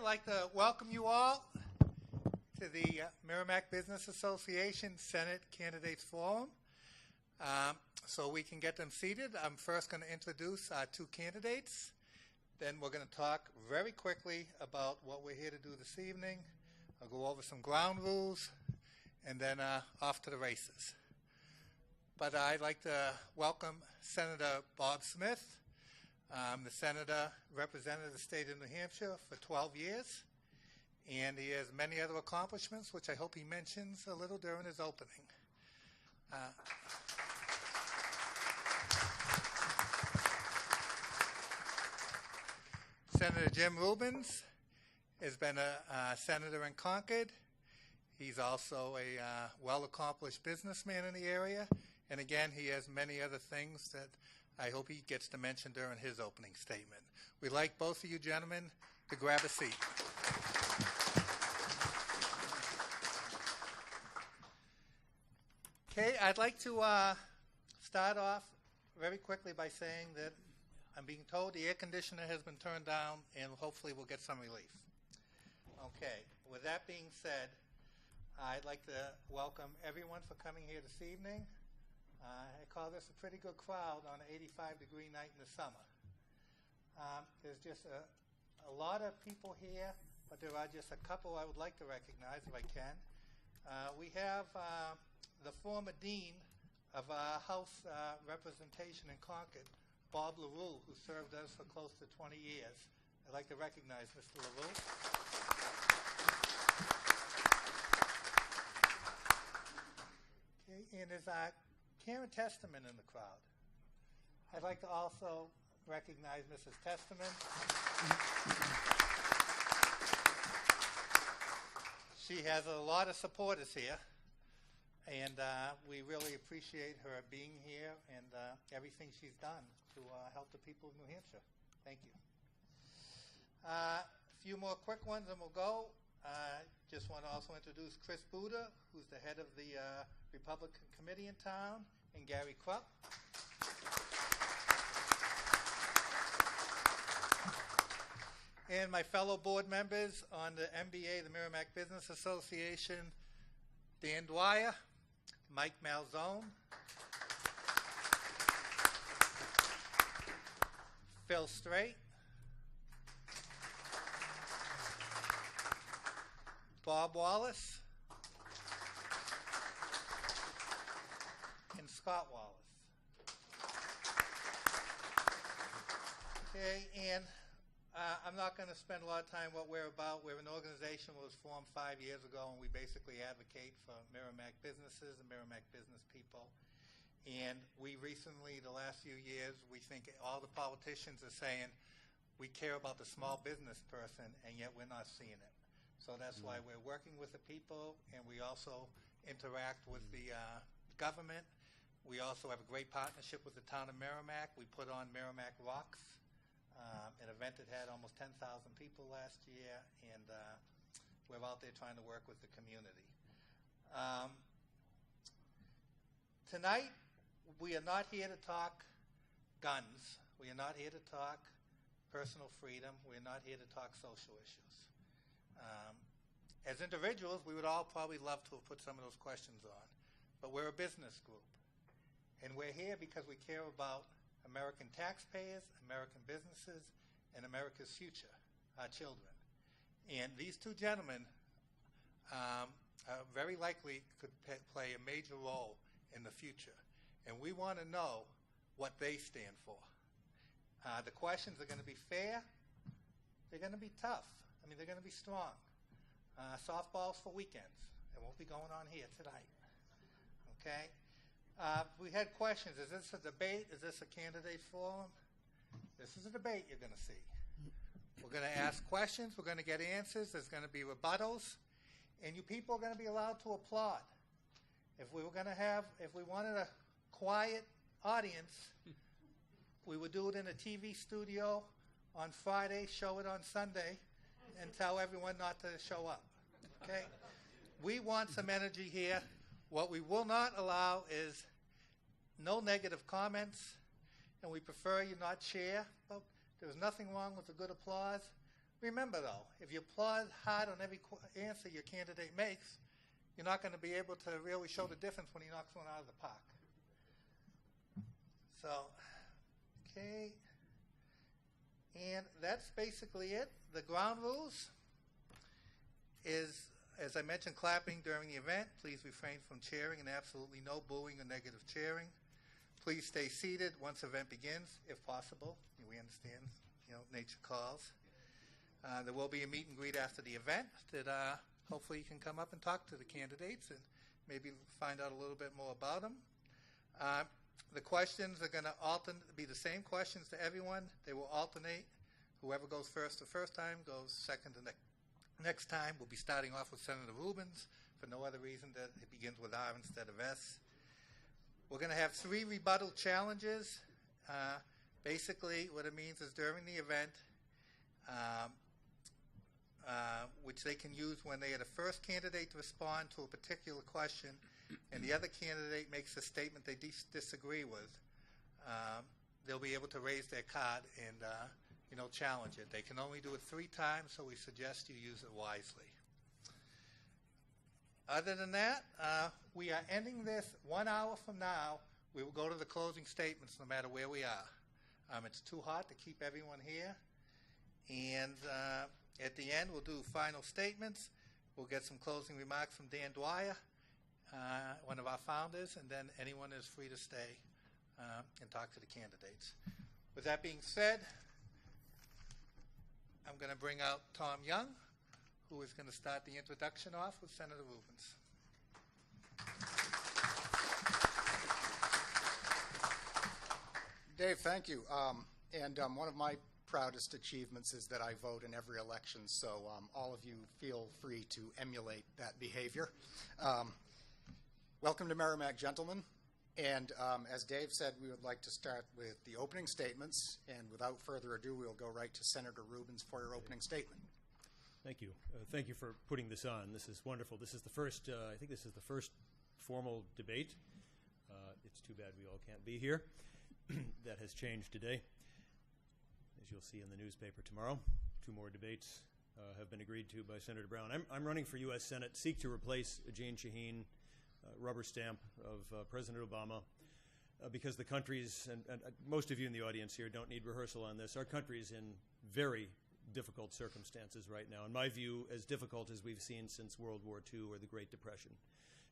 like to welcome you all to the Merrimack Business Association Senate Candidates Forum. So we can get them seated. I'm first going to introduce our two candidates. Then we're going to talk very quickly about what we're here to do this evening. I'll go over some ground rules, and then off to the races. But I'd like to welcome Senator Bob Smith. The senator represented the state of New Hampshire for 12 years, and he has many other accomplishments, which I hope he mentions a little during his opening. Senator Jim Rubens has been a senator in Concord. He's also a well-accomplished businessman in the area, and again, he has many other things that I hope he gets to mention during his opening statement. We'd like both of you gentlemen to grab a seat. Okay, I'd like to start off very quickly by saying that I'm being told the air conditioner has been turned down and hopefully we'll get some relief. Okay, with that being said, I'd like to welcome everyone for coming here this evening. I call this a pretty good crowd on an 85-degree night in the summer. There's just a lot of people here, but there are just a couple I would like to recognize if I can. We have the former dean of our House representation in Concord, Bob LaRue, who served us for close to 20 years. I'd like to recognize Mr. LaRue. Okay, and there's Karen Testament in the crowd. I'd like to also recognize Mrs. Testament. She has a lot of supporters here, and we really appreciate her being here and everything she's done to help the people of New Hampshire. Thank you. A few more quick ones and we'll go. Just want to also introduce Chris Buda, who's the head of the Republican Committee in town, and Gary Krupp. And my fellow board members on the MBA, the Merrimack Business Association, Dan Dwyer, Mike Malzone, Phil Strait, Bob Wallace, and Scott Wallace. Okay, and I'm not going to spend a lot of time what we're about. We're an organization that was formed 5 years ago, and we basically advocate for Merrimack businesses and Merrimack business people. And we recently, the last few years, we think all the politicians are saying we care about the small business person, and yet we're not seeing it. So that's why we're working with the people, and we also interact with the government. We also have a great partnership with the town of Merrimack. We put on Merrimack Rocks, an event that had almost 10,000 people last year, and we're out there trying to work with the community. Tonight, we are not here to talk guns. We are not here to talk personal freedom. We're not here to talk social issues. As individuals, we would all probably love to have put some of those questions on, but we're a business group, and we're here because we care about American taxpayers, American businesses, and America's future, our children. And these two gentlemen very likely could play a major role in the future, and we want to know what they stand for. The questions are going to be fair. They're going to be tough. I mean, they're going to be strong. Softballs for weekends. It won't be going on here tonight. Okay? We had questions. Is this a debate? Is this a candidate forum? This is a debate you're going to see. We're going to ask questions. We're going to get answers. There's going to be rebuttals. And you people are going to be allowed to applaud. If we wanted a quiet audience, we would do it in a TV studio on Friday, show it on Sunday, and tell everyone not to show up. Okay? We want some energy here. What we will not allow is no negative comments, and we prefer you not share. But there's nothing wrong with a good applause. Remember, though, if you applaud hard on every answer your candidate makes, you're not going to be able to really show the difference when he knocks one out of the park. So, okay. And that's basically it. The ground rules is, as I mentioned, clapping during the event. Please refrain from cheering and absolutely no booing or negative cheering. Please stay seated once the event begins, if possible. We understand, nature calls. There will be a meet and greet after the event that hopefully you can come up and talk to the candidates and maybe find out a little bit more about them. The questions are going to be the same questions to everyone. They will alternate. Whoever goes first the first time goes second the next time. We'll be starting off with Senator Rubens for no other reason that it begins with R instead of S. We're going to have 3 rebuttal challenges. Basically, what it means is during the event, which they can use when they are the first candidate to respond to a particular question and the other candidate makes a statement they disagree with, they'll be able to raise their card and challenge it. They can only do it 3 times, so we suggest you use it wisely. Other than that, we are ending this 1 hour from now. We will go to the closing statements no matter where we are. It's too hot to keep everyone here. And at the end, we'll do final statements. We'll get some closing remarks from Dan Dwyer, one of our founders, and then anyone is free to stay and talk to the candidates. With that being said, I'm going to bring out Tom Young, who is going to start the introduction off with Senator Rubens. Dave, thank you. One of my proudest achievements is that I vote in every election, so all of you feel free to emulate that behavior. Welcome to Merrimack, gentlemen. And as Dave said, we would like to start with the opening statements. And without further ado, we'll go right to Senator Rubens for your opening statement. Thank you. Thank you for putting this on. This is wonderful. This is the first, I think this is the first formal debate. It's too bad we all can't be here. That has changed today. As you'll see in the newspaper tomorrow, 2 more debates have been agreed to by Senator Brown. I'm running for U.S. Senate, seek to replace Jeanne Shaheen, rubber stamp of President Obama, because the country's, and most of you in the audience here don't need rehearsal on this, our country's in very difficult circumstances right now. In my view, as difficult as we've seen since World War II or the Great Depression.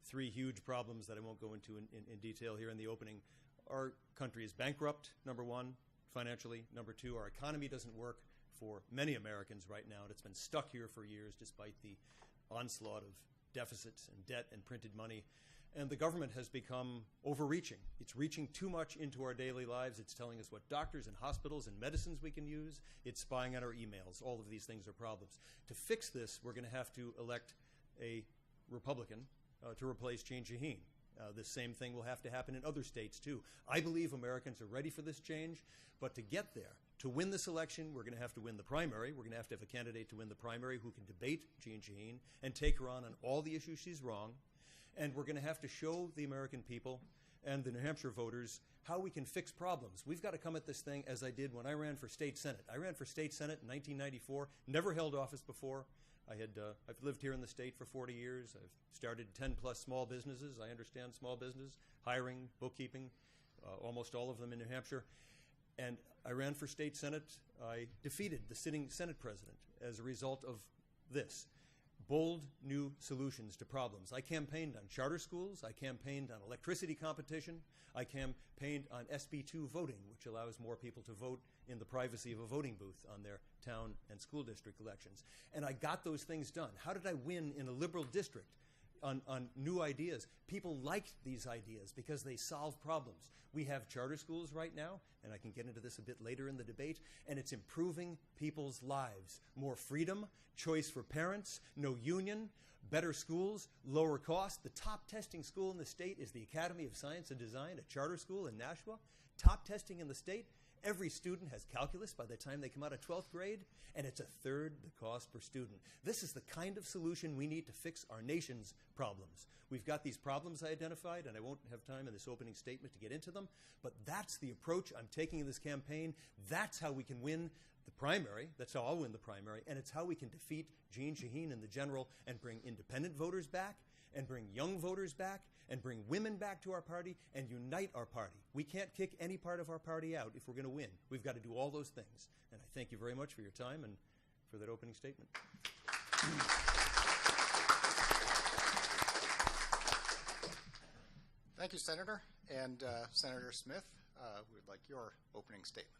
3 huge problems that I won't go into in detail here in the opening. Our country is bankrupt, number 1, financially. Number 2, our economy doesn't work for many Americans right now, and it's been stuck here for years despite the onslaught of deficits and debt and printed money. And the government has become overreaching. It's reaching too much into our daily lives. It's telling us what doctors and hospitals and medicines we can use. It's spying on our emails. All of these things are problems. To fix this, we're going to have to elect a Republican to replace Jeanne Shaheen. The same thing will have to happen in other states, too. I believe Americans are ready for this change, but to get there, to win this election, we're going to have to win the primary. We're going to have a candidate to win the primary who can debate Jeanne Shaheen and take her on all the issues she's wrong. And we're going to have to show the American people and the New Hampshire voters how we can fix problems. We've got to come at this thing as I did when I ran for state senate. I ran for state senate in 1994, never held office before. I've lived here in the state for 40 years. I've started 10-plus small businesses. I understand small business, hiring, bookkeeping, almost all of them in New Hampshire. And I ran for state senate. I defeated the sitting Senate president as a result of this. Bold new solutions to problems. I campaigned on charter schools. I campaigned on electricity competition. I campaigned on SB2 voting, which allows more people to vote in the privacy of a voting booth on their town and school district elections. And I got those things done. How did I win in a liberal district on new ideas? People liked these ideas because they solve problems. We have charter schools right now, and I can get into this a bit later in the debate, and it's improving people's lives. More freedom, choice for parents, no union, better schools, lower cost. The top testing school in the state is the Academy of Science and Design, a charter school in Nashua. Top testing in the state. every student has calculus by the time they come out of 12th grade, and it's a third the cost per student. This is the kind of solution we need to fix our nation's problems. We've got these problems I identified, and I won't have time in this opening statement to get into them, but that's the approach I'm taking in this campaign. That's how we can win the primary. That's how I'll win the primary, and it's how we can defeat Jeanne Shaheen in the general and bring independent voters back, and bring young voters back, and bring women back to our party, and unite our party. We can't kick any part of our party out if we're going to win. We've got to do all those things. And I thank you very much for your time and for that opening statement. Thank you, Senator. And Senator Smith, we would like your opening statement.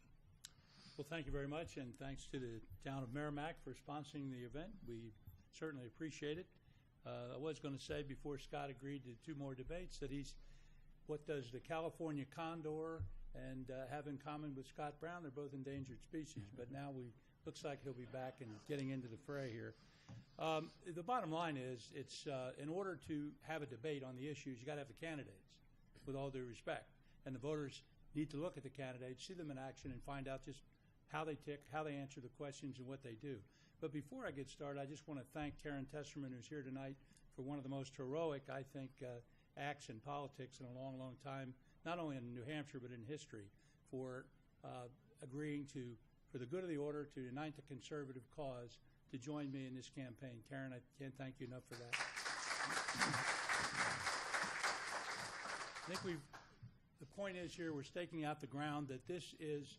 Well, thank you very much, and thanks to the town of Merrimack for sponsoring the event. We certainly appreciate it. I was going to say before Scott agreed to 2 more debates that what does the California condor and have in common with Scott Brown? They're both endangered species, but now looks like he'll be back and getting into the fray here. The bottom line is, it's in order to have a debate on the issues, you got to have the candidates, with all due respect, and the voters need to look at the candidates, see them in action, and find out just how they tick, how they answer the questions, and what they do. But before I get started, I just want to thank Karen Tesserman, who's here tonight, for one of the most heroic, I think, acts in politics in a long, long time, not only in New Hampshire but in history, for agreeing to, for the good of the order, to unite the conservative cause, to join me in this campaign. Karen, I can't thank you enough for that. I think the point is here, we're staking out the ground that this is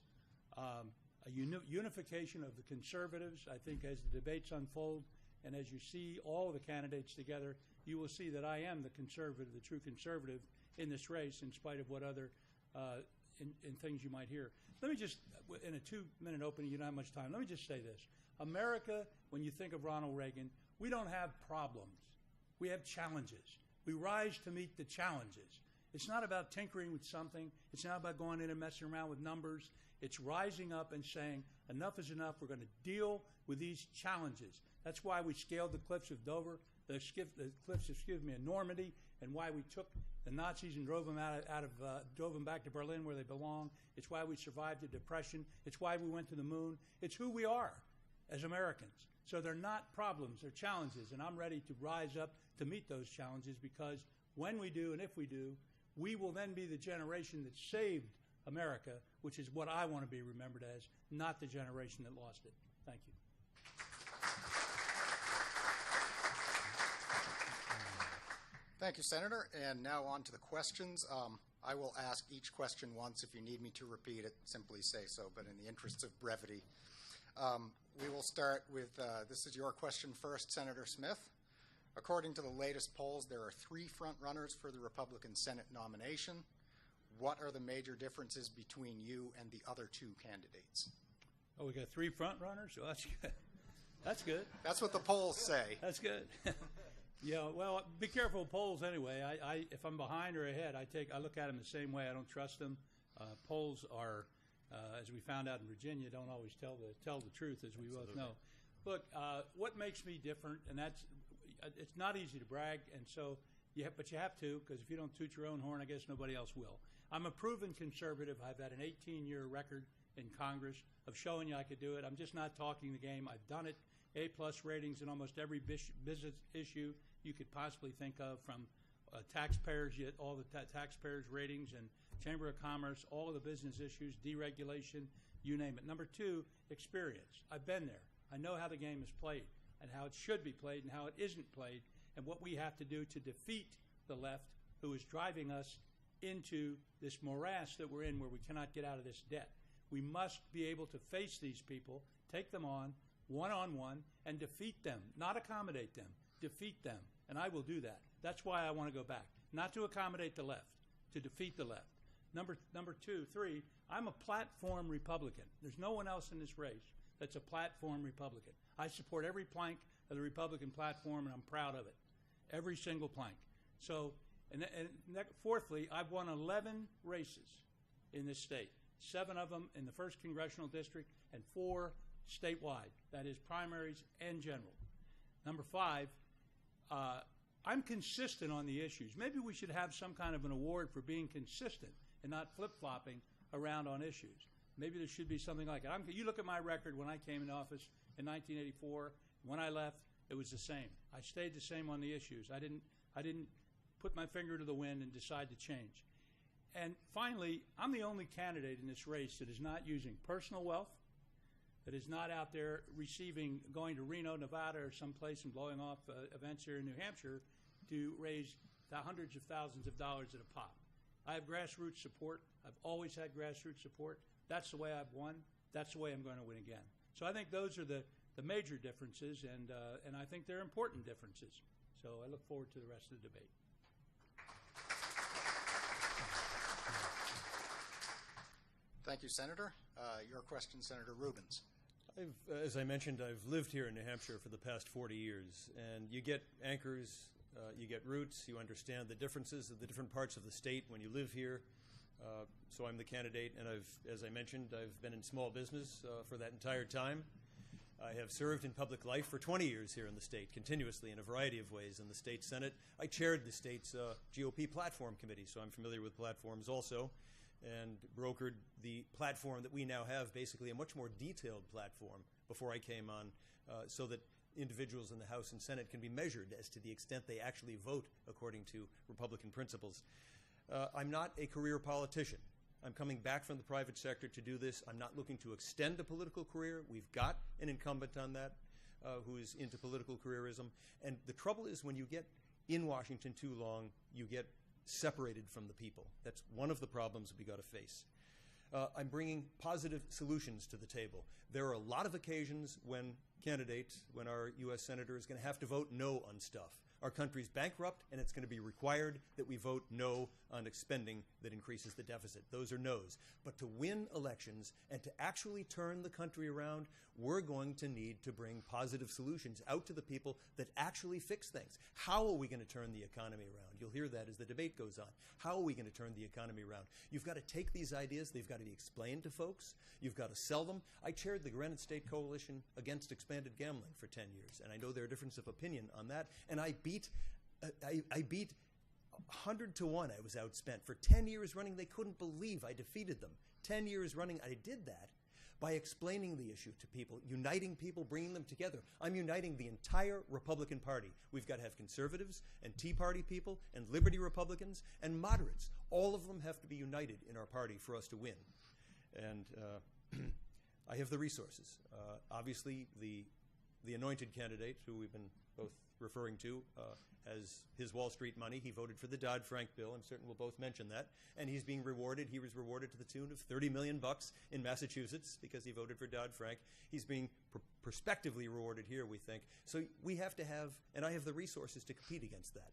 a unification of the conservatives. I think as the debates unfold and as you see all of the candidates together, you will see that I am the conservative, the true conservative in this race, in spite of what other in things you might hear. Let me just, in a 2-minute opening, you don't have much time, let me just say this. America, when you think of Ronald Reagan, we don't have problems. We have challenges. We rise to meet the challenges. It's not about tinkering with something. It's not about going in and messing around with numbers. It's rising up and saying, enough is enough. We're going to deal with these challenges. That's why we scaled the cliffs of Dover, the cliffs of Normandy, and why we took the Nazis and drove them drove them back to Berlin where they belong. It's why we survived the Depression. It's why we went to the moon. It's who we are as Americans. So they're not problems, they're challenges, and I'm ready to rise up to meet those challenges, because when we do and if we do, we will then be the generation that saved America, which is what I want to be remembered as, not the generation that lost it. Thank you. Thank you, Senator. And now on to the questions. I will ask each question once. If you need me to repeat it, simply say so, but in the interests of brevity. We will start with, this is your question first, Senator Smith. According to the latest polls, there are 3 front-runners for the Republican Senate nomination. What are the major differences between you and the other 2 candidates? Oh, we got 3 front-runners? Oh, that's good. That's good. That's what the polls say. That's good. Yeah, well, be careful of polls anyway. If I'm behind or ahead, I look at them the same way. I don't trust them. Polls are, as we found out in Virginia, don't always tell the truth, as we both know. Look, what makes me different, and it's not easy to brag, and so but you have to, because if you don't toot your own horn, I guess nobody else will. I'm a proven conservative. I've had an 18-year record in Congress of showing you I could do it. I'm just not talking the game. I've done it. A-plus ratings in almost every business issue you could possibly think of, from taxpayers, all the taxpayers' ratings, and Chamber of Commerce, all of the business issues, deregulation, you name it. Number 2, experience. I've been there. I know how the game is played and how it should be played and how it isn't played, and what we have to do to defeat the left, who is driving us into this morass that we're in, where we cannot get out of this debt. We must be able to face these people, take them on, one-on-one, and defeat them, not accommodate them, defeat them, and I will do that. That's why I want to go back, not to accommodate the left, to defeat the left. Number 2, 3, I'm a platform Republican. There's no one else in this race that's a platform Republican. I support every plank of the Republican platform, and I'm proud of it, every single plank. So, and fourthly, I've won 11 races in this state, 7 of them in the 1st Congressional District and 4 statewide, that is primaries and general. Number 5, I'm consistent on the issues. Maybe we should have some kind of an award for being consistent and not flip-flopping around on issues. maybe there should be something like it. You look at my record when I came in office in 1984. When I left, it was the same. I stayed the same on the issues. I didn't put my finger to the wind and decide to change. And finally, I'm the only candidate in this race that is not using personal wealth, that is not out there going to Reno, Nevada, or someplace and blowing off events here in New Hampshire to raise the hundreds of thousands of dollars at a pop. I have grassroots support. I've always had grassroots support. That's the way I've won. That's the way I'm going to win again. So I think those are the major differences, and I think they're important differences. So I look forward to the rest of the debate. Thank you, Senator. Your question, Senator Rubens. As I mentioned, I've lived here in New Hampshire for the past 40 years, and you get anchors, you get roots, you understand the differences of the different parts of the state when you live here. So I'm the candidate, and as I mentioned, I've been in small business for that entire time. I have served in public life for 20 years here in the state, continuously in a variety of ways in the state Senate. I chaired the state's GOP platform committee, so I'm familiar with platforms also, and brokered the platform that we now have, basically a much more detailed platform before I came on, so that individuals in the House and Senate can be measured as to the extent they actually vote according to Republican principles. I'm not a career politician. I'm coming back from the private sector to do this. I'm not looking to extend a political career. We've got an incumbent on that who is into political careerism. And the trouble is when you get in Washington too long, you get separated from the people. That's one of the problems we got to face. I'm bringing positive solutions to the table. There are a lot of occasions when our U.S. Senator is going to have to vote no on stuff. Our country's bankrupt, and it's going to be required that we vote no on spending that increases the deficit. Those are no's. But to win elections and to actually turn the country around, we're going to need to bring positive solutions out to the people that actually fix things. How are we going to turn the economy around? You'll hear that as the debate goes on. How are we going to turn the economy around? You've got to take these ideas. They've got to be explained to folks. You've got to sell them. I chaired the Granite State Coalition Against Expanded Gambling for 10 years, and I know there are differences of opinion on that, and I beat 100 to 1 I was outspent. For 10 years running, they couldn't believe I defeated them. 10 years running, I did that by explaining the issue to people, uniting people, bringing them together. I'm uniting the entire Republican Party. We've got to have conservatives and Tea Party people and Liberty Republicans and moderates. All of them have to be united in our party for us to win. And I have the resources. Obviously, the anointed candidate, who we've been both referring to, has his Wall Street money. He voted for the Dodd-Frank bill. I'm certain we'll both mention that. And he's being rewarded. He was rewarded to the tune of $30 million in Massachusetts because he voted for Dodd-Frank. He's being prospectively rewarded here, we think. So we have to have, and I have the resources to compete against that.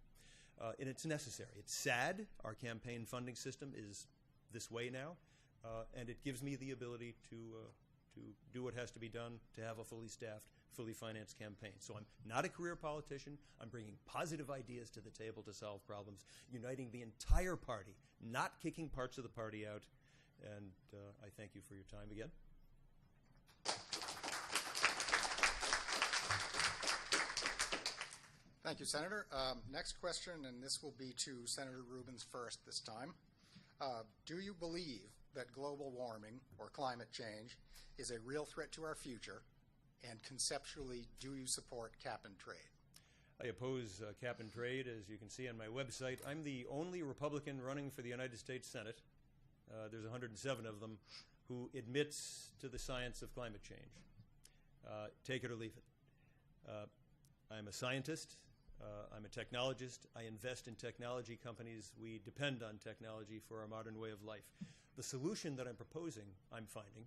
And it's necessary. It's sad. Our campaign funding system is this way now. And it gives me the ability to do what has to be done to have a fully staffed, fully financed campaign. So I'm not a career politician. I'm bringing positive ideas to the table to solve problems, uniting the entire party, not kicking parts of the party out. And I thank you for your time again. Thank you, Senator. Next question, and this will be to Senator Rubens first this time. Do you believe that global warming or climate change is a real threat to our future? And conceptually, do you support cap and trade? I oppose cap and trade, as you can see on my website. I'm the only Republican running for the United States Senate. There's 107 of them who admits to the science of climate change. Take it or leave it. I'm a scientist. I'm a technologist. I invest in technology companies. We depend on technology for our modern way of life. The solution that I'm proposing, I'm finding,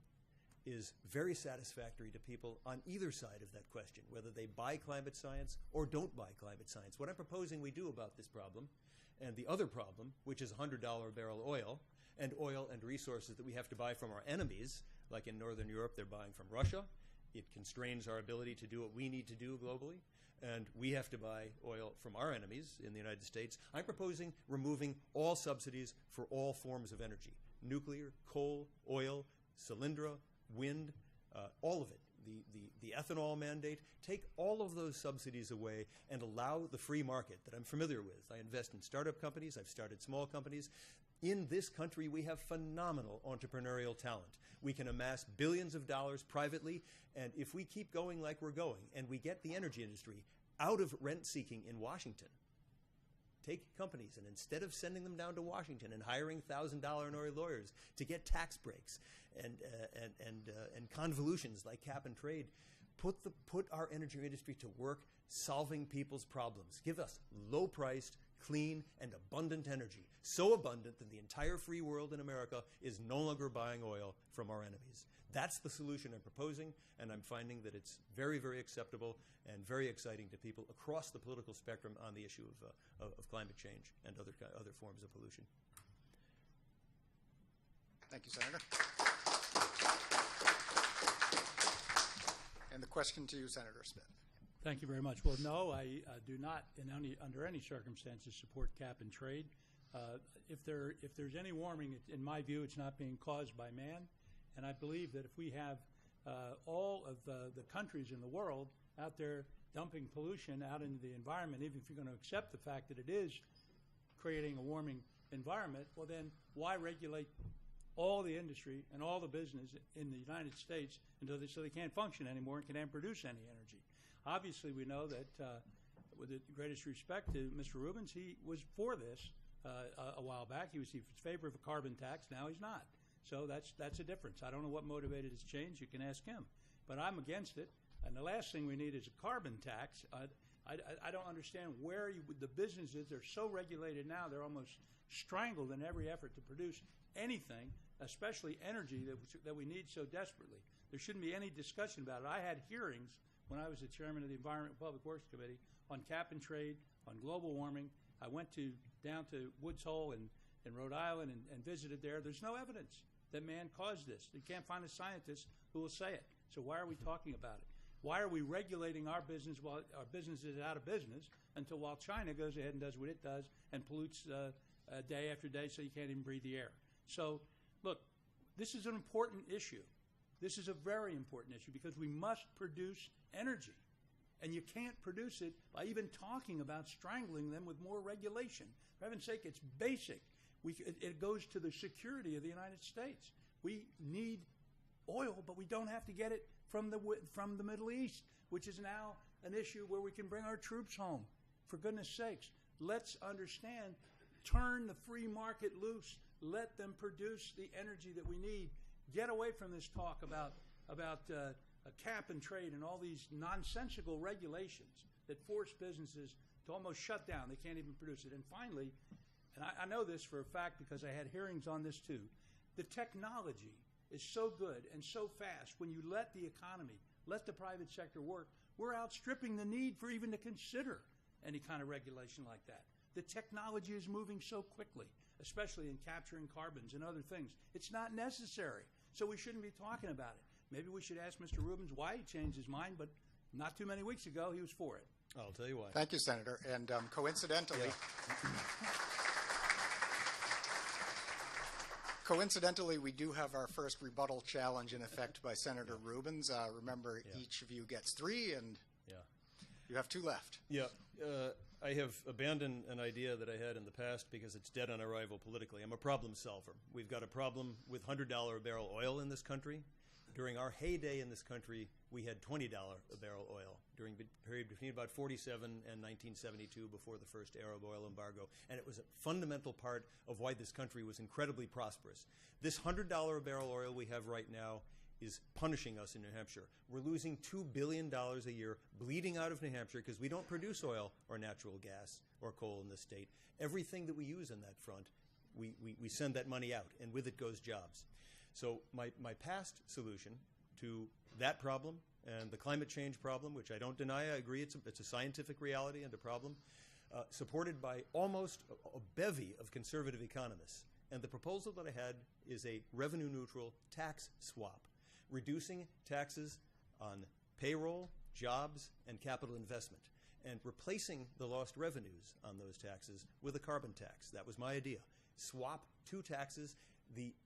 is very satisfactory to people on either side of that question, whether they buy climate science or don't buy climate science. What I'm proposing we do about this problem, and the other problem, which is $100 a barrel oil and resources that we have to buy from our enemies, like in Northern Europe, they're buying from Russia. It constrains our ability to do what we need to do globally, and we have to buy oil from our enemies in the United States. I'm proposing removing all subsidies for all forms of energy: nuclear, coal, oil, Solyndra, wind, all of it. The ethanol mandate. Take all of those subsidies away and allow the free market that I'm familiar with. I invest in startup companies. I've started small companies. In this country, we have phenomenal entrepreneurial talent. We can amass billions of dollars privately, and if we keep going like we're going, and we get the energy industry out of rent-seeking in Washington, take companies, and instead of sending them down to Washington and hiring $1,000 lawyers to get tax breaks and convolutions like cap and trade, put our energy industry to work solving people's problems. Give us low-priced, clean, and abundant energy. So abundant that the entire free world in America is no longer buying oil from our enemies. That's the solution I'm proposing, and I'm finding that it's very, very acceptable and very exciting to people across the political spectrum on the issue of climate change and other forms of pollution. Thank you, Senator. And the question to you, Senator Smith. Thank you very much. Well, no, I do not, under any circumstances, support cap and trade. If there's any warming, in my view, it's not being caused by man. And I believe that if we have all of the countries in the world out there dumping pollution out into the environment, even if you're going to accept the fact that it is creating a warming environment, well then why regulate all the industry and all the business in the United States so they can't function anymore and can't produce any energy? Obviously, we know that, with the greatest respect to Mr. Rubens, he was for this a while back. He was in favor of a carbon tax. Now he's not. So that's a difference. I don't know what motivated his change. You can ask him. But I'm against it. And the last thing we need is a carbon tax. I don't understand where the businesses are so regulated now. They're almost strangled in every effort to produce anything, especially energy that we need so desperately. There shouldn't be any discussion about it. I had hearings when I was the chairman of the Environment and Public Works Committee on cap and trade, on global warming. I went down to Woods Hole in Rhode Island and visited there. There's no evidence that man caused this. You can't find a scientist who will say it. So why are we talking about it? Why are we regulating our business while our business is out of business while China goes ahead and does what it does and pollutes day after day so you can't even breathe the air? So, look, this is an important issue. This is a very important issue because we must produce energy. And you can't produce it by even talking about strangling them with more regulation. For heaven's sake, it's basic. It goes to the security of the United States. We need oil, but we don't have to get it from the Middle East, which is now an issue where we can bring our troops home. For goodness sakes, let's understand, turn the free market loose. Let them produce the energy that we need. Get away from this talk about a cap and trade and all these nonsensical regulations that force businesses to almost shut down. They can't even produce it. And finally, and I know this for a fact because I had hearings on this too, the technology is so good and so fast. When you let the economy, let the private sector work, we're outstripping the need for even to consider any kind of regulation like that. The technology is moving so quickly, especially in capturing carbons and other things. It's not necessary, so we shouldn't be talking about it. Maybe we should ask Mr. Rubens why he changed his mind, but not too many weeks ago he was for it. I'll tell you why. Thank you, Senator. And coincidentally, we do have our first rebuttal challenge in effect by Senator Rubens. Remember, each of you gets 3, and you have 2 left. Yeah. I have abandoned an idea that I had in the past because it's dead on arrival politically. I'm a problem solver. We've got a problem with $100 a barrel oil in this country. During our heyday in this country, we had $20 a barrel oil during the period between about 47 and 1972 before the first Arab oil embargo. And it was a fundamental part of why this country was incredibly prosperous. This $100 a barrel oil we have right now is punishing us in New Hampshire. We're losing $2 billion a year bleeding out of New Hampshire because we don't produce oil or natural gas or coal in this state. Everything that we use on that front, we send that money out, and with it goes jobs. So my past solution to that problem and the climate change problem, which I don't deny, I agree it's a scientific reality and a problem, supported by almost a bevy of conservative economists. And the proposal that I had is a revenue-neutral tax swap, reducing taxes on payroll, jobs, and capital investment, and replacing the lost revenues on those taxes with a carbon tax. That was my idea. Swap 2 taxes.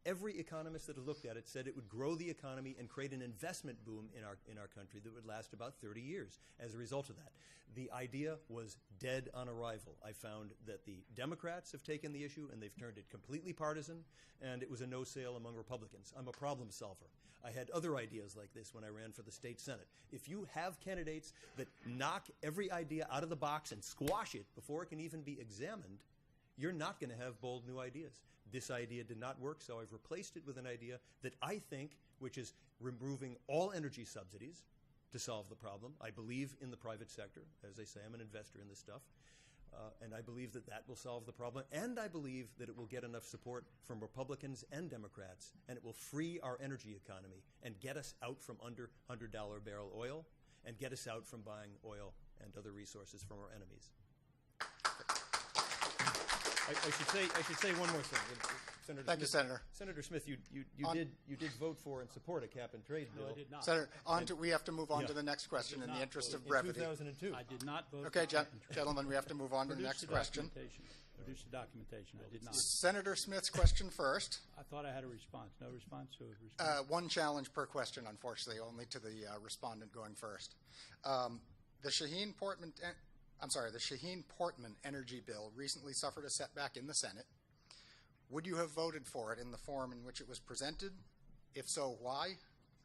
Every economist that had looked at it said it would grow the economy and create an investment boom in our country that would last about 30 years as a result of that. The idea was dead on arrival. I found that the Democrats have taken the issue and they've turned it completely partisan, and it was a no sale among Republicans. I'm a problem solver. I had other ideas like this when I ran for the state Senate. If you have candidates that knock every idea out of the box and squash it before it can even be examined, you're not going to have bold new ideas. This idea did not work, so I've replaced it with an idea that I think, which is removing all energy subsidies to solve the problem. I believe in the private sector. As I say, I'm an investor in this stuff. And I believe that that will solve the problem. And I believe that it will get enough support from Republicans and Democrats, and it will free our energy economy and get us out from under $100 barrel oil and get us out from buying oil and other resources from our enemies. I should say one more thing. Senator Thank you, Smith, Senator. Senator Smith, you did vote for and support a cap and trade bill. No, I did not. Senator, we have to move on to the next question in not the interest vote of In brevity. 2002. I did not vote. Okay, for cap and trade. gentlemen, we have to move on to the next question. Produce the documentation. I did not. Senator Smith's question first. I thought I had a response. No response, so a response. One challenge per question, unfortunately, only to the respondent going first. The Shaheen-Portman energy bill recently suffered a setback in the Senate. Would you have voted for it in the form in which it was presented? If so, why?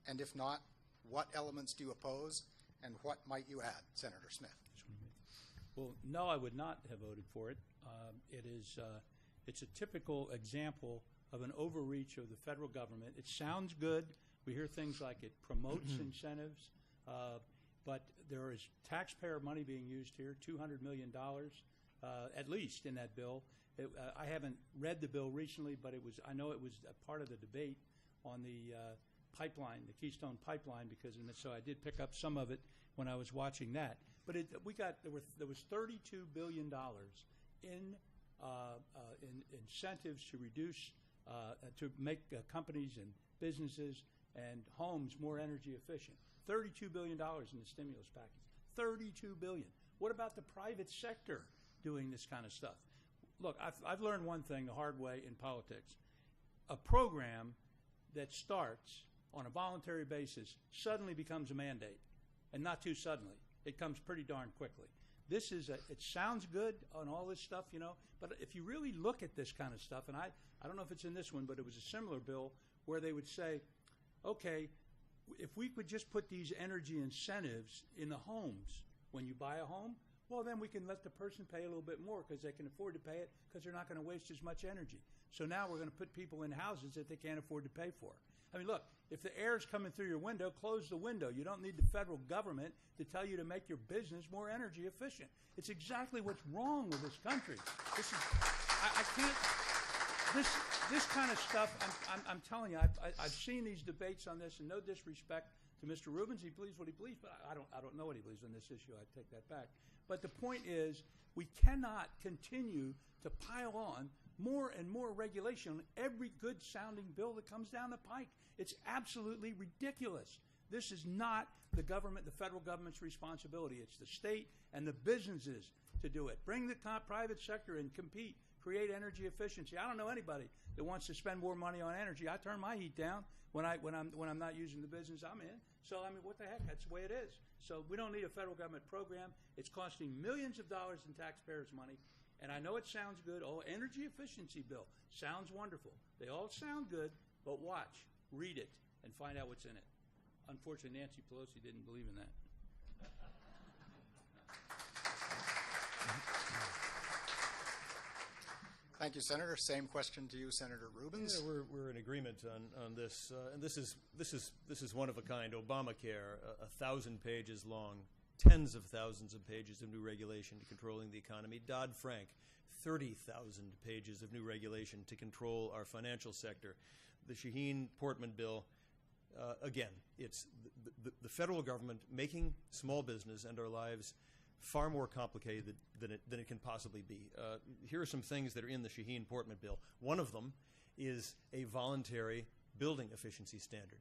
And if not, what elements do you oppose, and what might you add, Senator Smith? Well, no, I would not have voted for it. It's a typical example of an overreach of the federal government. It sounds good. We hear things like it promotes incentives, but there is taxpayer money being used here, $200 million at least in that bill. I haven't read the bill recently, but I know it was a part of the debate on the pipeline, the Keystone Pipeline, so I did pick up some of it when I was watching that. But there was $32 billion in incentives to reduce, to make companies and businesses and homes more energy efficient. $32 billion in the stimulus package. $32 billion. What about the private sector doing this kind of stuff? Look, I've learned one thing the hard way in politics. A program that starts on a voluntary basis suddenly becomes a mandate, and not too suddenly. It comes pretty darn quickly. It sounds good on all this stuff, but if you really look at this kind of stuff, and I don't know if it's in this one, but it was a similar bill where they would say, okay, if we could just put these energy incentives in the homes when you buy a home, well, then we can let the person pay a little bit more because they can afford to pay it because they're not going to waste as much energy. So now we're going to put people in houses that they can't afford to pay for. I mean, look, if the air is coming through your window, close the window. You don't need the federal government to tell you to make your business more energy efficient. It's exactly what's wrong with this country. This kind of stuff, I'm telling you, I've seen these debates on this, and no disrespect to Mr. Rubens. He believes what he believes, but I don't know what he believes on this issue. I take that back. But the point is, we cannot continue to pile on more and more regulation on every good-sounding bill that comes down the pike. It's absolutely ridiculous. This is not the federal government's responsibility. It's the state and the businesses to do it. Bring the private sector in, compete, create energy efficiency. I don't know anybody that wants to spend more money on energy. I turn my heat down when I'm not using the business I'm in. So I mean, what the heck? That's the way it is. So we don't need a federal government program. It's costing millions of dollars in taxpayers' money. And I know it sounds good. Oh, energy efficiency bill sounds wonderful. They all sound good, but watch, read it, and find out what's in it. Unfortunately, Nancy Pelosi didn't believe in that. Thank you, Senator. Same question to you, Senator Rubens. Yeah, we're in agreement on this, and this is one of a kind. Obamacare, 1,000 pages long, tens of thousands of pages of new regulation to controlling the economy. Dodd-Frank, 30,000 pages of new regulation to control our financial sector. The Shaheen-Portman bill, again, it's the federal government making small business and our lives far more complicated than it can possibly be. Here are some things that are in the Shaheen-Portman bill. One of them is a voluntary building efficiency standard,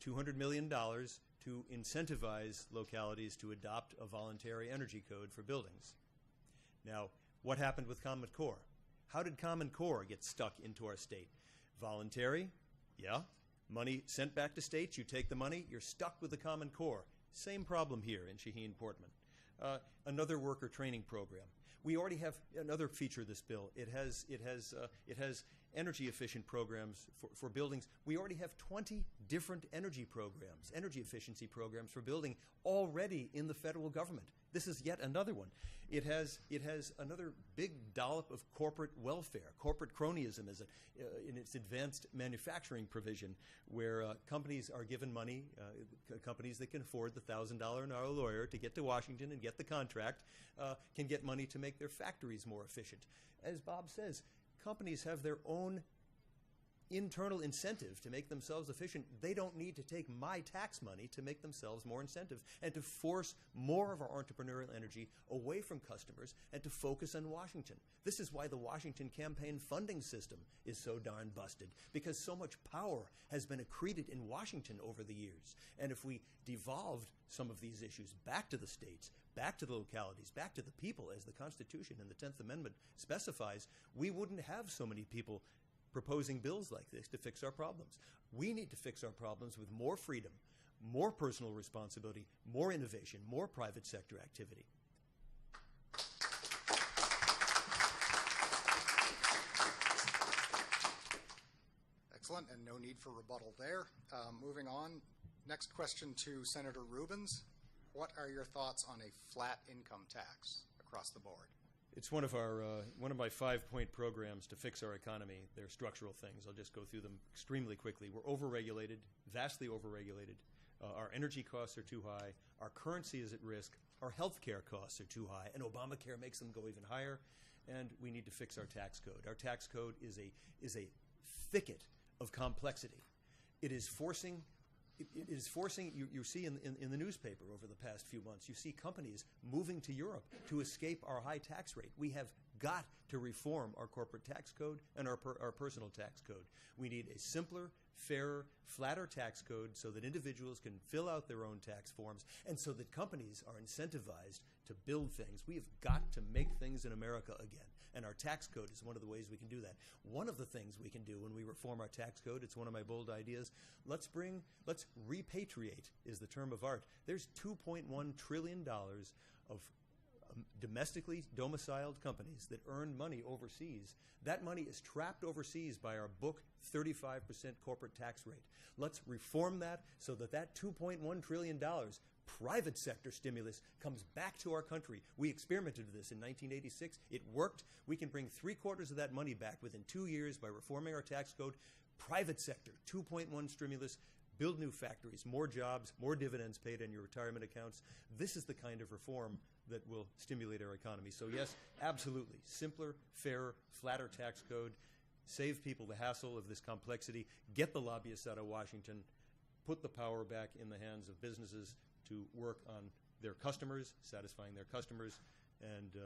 $200 million to incentivize localities to adopt a voluntary energy code for buildings. Now, what happened with Common Core? How did Common Core get stuck into our state? Voluntary, yeah. Money sent back to states, you take the money, you're stuck with the Common Core. Same problem here in Shaheen-Portman. Another worker training program. We already have another feature of this bill. It has energy efficient programs for buildings. We already have 20 different energy programs, energy efficiency programs for building already in the federal government. This is yet another one. It has another big dollop of corporate welfare. Corporate cronyism is in its advanced manufacturing provision, where companies are given money, companies that can afford the $1,000 an hour lawyer to get to Washington and get the contract, can get money to make their factories more efficient. As Bob says, companies have their own internal incentive to make themselves efficient. They don't need to take my tax money to make themselves more incentive and to force more of our entrepreneurial energy away from customers and to focus on Washington. This is why the Washington campaign funding system is so darn busted, because so much power has been accreted in Washington over the years. And if we devolved some of these issues back to the states, back to the localities, back to the people, as the Constitution and the 10th Amendment specifies, we wouldn't have so many people proposing bills like this to fix our problems. We need to fix our problems with more freedom, more personal responsibility, more innovation, more private sector activity. Excellent, and no need for rebuttal there. Moving on, next question to Senator Rubins. What are your thoughts on a flat income tax across the board? It's one of my 5-point programs to fix our economy. They're structural things. I'll just go through them extremely quickly. We're overregulated, vastly overregulated. Our energy costs are too high. Our currency is at risk. Our health care costs are too high, and Obamacare makes them go even higher. And we need to fix our tax code. Our tax code is a thicket of complexity. It is forcing. You see in the newspaper over the past few months, you see companies moving to Europe to escape our high tax rate. We have got to reform our corporate tax code and our personal tax code. We need a simpler, fairer, flatter tax code so that individuals can fill out their own tax forms and so that companies are incentivized to build things. We have got to make things in America again. And our tax code is one of the ways we can do that. One of the things we can do when we reform our tax code, it's one of my bold ideas, let's repatriate is the term of art. There's $2.1 trillion of domestically domiciled companies that earn money overseas. That money is trapped overseas by our book 35% corporate tax rate. Let's reform that so that $2.1 trillion private sector stimulus comes back to our country. We experimented with this in 1986. It worked. We can bring 3/4 of that money back within 2 years by reforming our tax code. Private sector, 2.1 stimulus, build new factories, more jobs, more dividends paid on your retirement accounts. This is the kind of reform that will stimulate our economy. So yes, absolutely. Simpler, fairer, flatter tax code. Save people the hassle of this complexity. Get the lobbyists out of Washington. Put the power back in the hands of businesses to work on their customers, satisfying their customers, and yeah.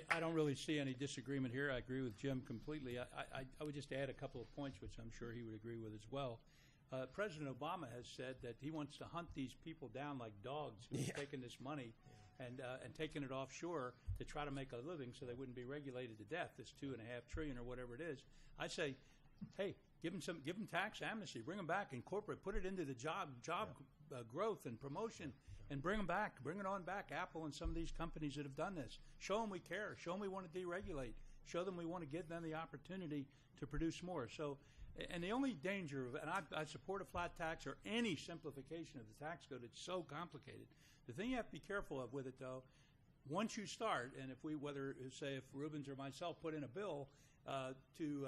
I don't really see any disagreement here. I agree with Jim completely. I would just add a couple of points, which I'm sure he would agree with as well. President Obama has said that he wants to hunt these people down like dogs who are taking this money and taking it offshore to try to make a living so they wouldn't be regulated to death, this $2.5 trillion or whatever it is. I say, hey, give them tax amnesty, bring them back, incorporate, put it into the job growth and promotion, and bring them back, bring it on back, Apple and some of these companies that have done this. Show them we care. Show them we want to deregulate. Show them we want to give them the opportunity to produce more. So, and the only danger of, and I support a flat tax or any simplification of the tax code. It's so complicated. The thing you have to be careful of with it, though, once you start, and if Rubens or myself put in a bill to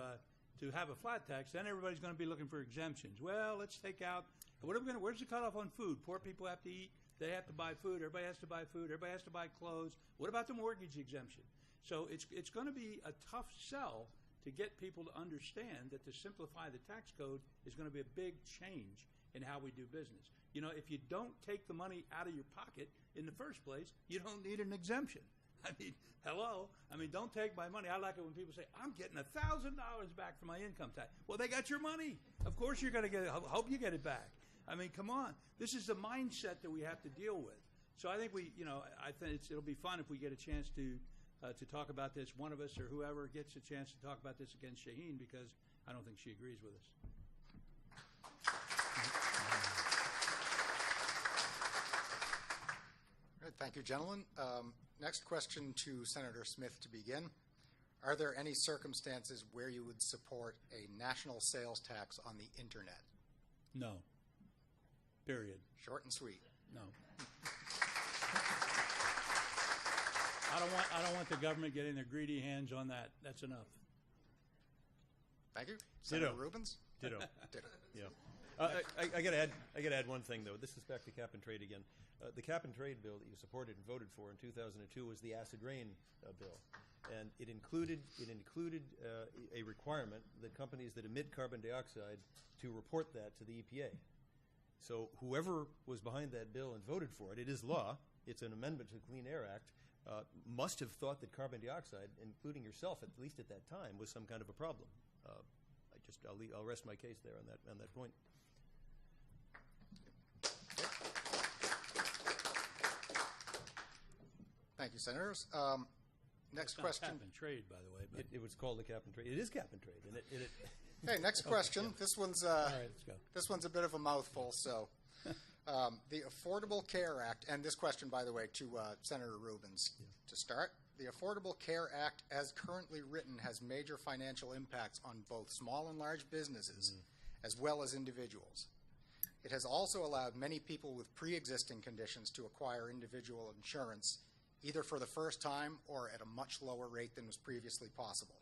have a flat tax, then everybody's going to be looking for exemptions. Well, let's take out. Where's the cutoff on food? Poor people have to eat. They have to buy food. Everybody has to buy food. Everybody has to buy clothes. What about the mortgage exemption? So it's going to be a tough sell to get people to understand that to simplify the tax code is going to be a big change in how we do business. You know, if you don't take the money out of your pocket in the first place, you don't need an exemption. I mean, hello? I mean, don't take my money. I like it when people say, I'm getting $1,000 back from my income tax. Well, they got your money. Of course you're going to get it. I hope you get it back. I mean, come on. This is the mindset that we have to deal with. So I think I think it'll be fun if we get a chance to talk about this. One of us or whoever gets a chance to talk about this against Shaheen, because I don't think she agrees with us. All right, thank you, gentlemen. Next question to Senator Smith to begin. Are there any circumstances where you would support a national sales tax on the internet? No. Period. Short and sweet. No. I don't want the government getting their greedy hands on that. That's enough. Thank you. Senator Ditto. Rubens? Ditto. Ditto. Yeah. I got to add one thing, though. This is back to cap and trade again. The cap and trade bill that you supported and voted for in 2002 was the acid rain bill, and it included a requirement that companies that emit carbon dioxide to report that to the EPA. So whoever was behind that bill and voted for it, it is law. It's an amendment to the Clean Air Act. Must have thought that carbon dioxide, including yourself, at least at that time, was some kind of a problem. I'll rest my case there on that point. Thank you, Senators. Next It's not question. cap and trade, by the way. But It was called the cap and trade. It is cap and trade, and it Okay, next question. This one's all right, let's go. this one's a bit of a mouthful. So, the Affordable Care Act, and this question, by the way, to Senator Rubens to start. The Affordable Care Act, as currently written, has major financial impacts on both small and large businesses, as well as individuals. It has also allowed many people with pre-existing conditions to acquire individual insurance, either for the first time or at a much lower rate than was previously possible.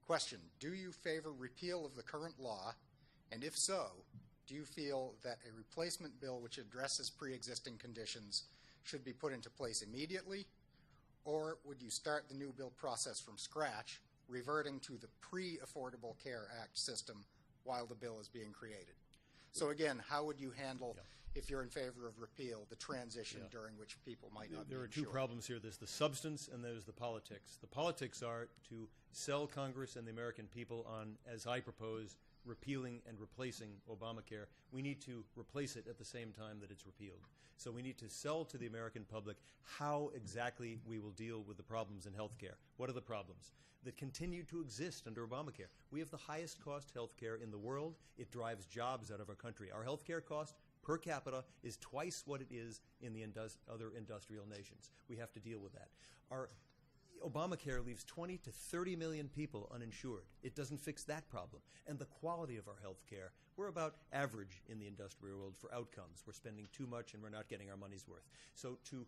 Question, do you favor repeal of the current law? And if so, do you feel that a replacement bill which addresses pre-existing conditions should be put into place immediately? Or would you start the new bill process from scratch, reverting to the pre-Affordable Care Act system while the bill is being created? So again, how would you handle, if you're in favor of repeal, the transition during which people might not be There are two insured? problems here. There's the substance and there's the politics. The politics are to sell Congress and the American people on, as I propose, repealing and replacing Obamacare. We need to replace it at the same time that it's repealed. So we need to sell to the American public how exactly we will deal with the problems in health care. What are the problems that continue to exist under Obamacare? We have the highest cost health care in the world. It drives jobs out of our country. Our health care cost per capita is twice what it is in the other industrial nations. We have to deal with that. Our Obamacare leaves 20 to 30 million people uninsured. It doesn't fix that problem. And the quality of our health care, we're about average in the industrial world for outcomes. We're spending too much and we're not getting our money's worth. So to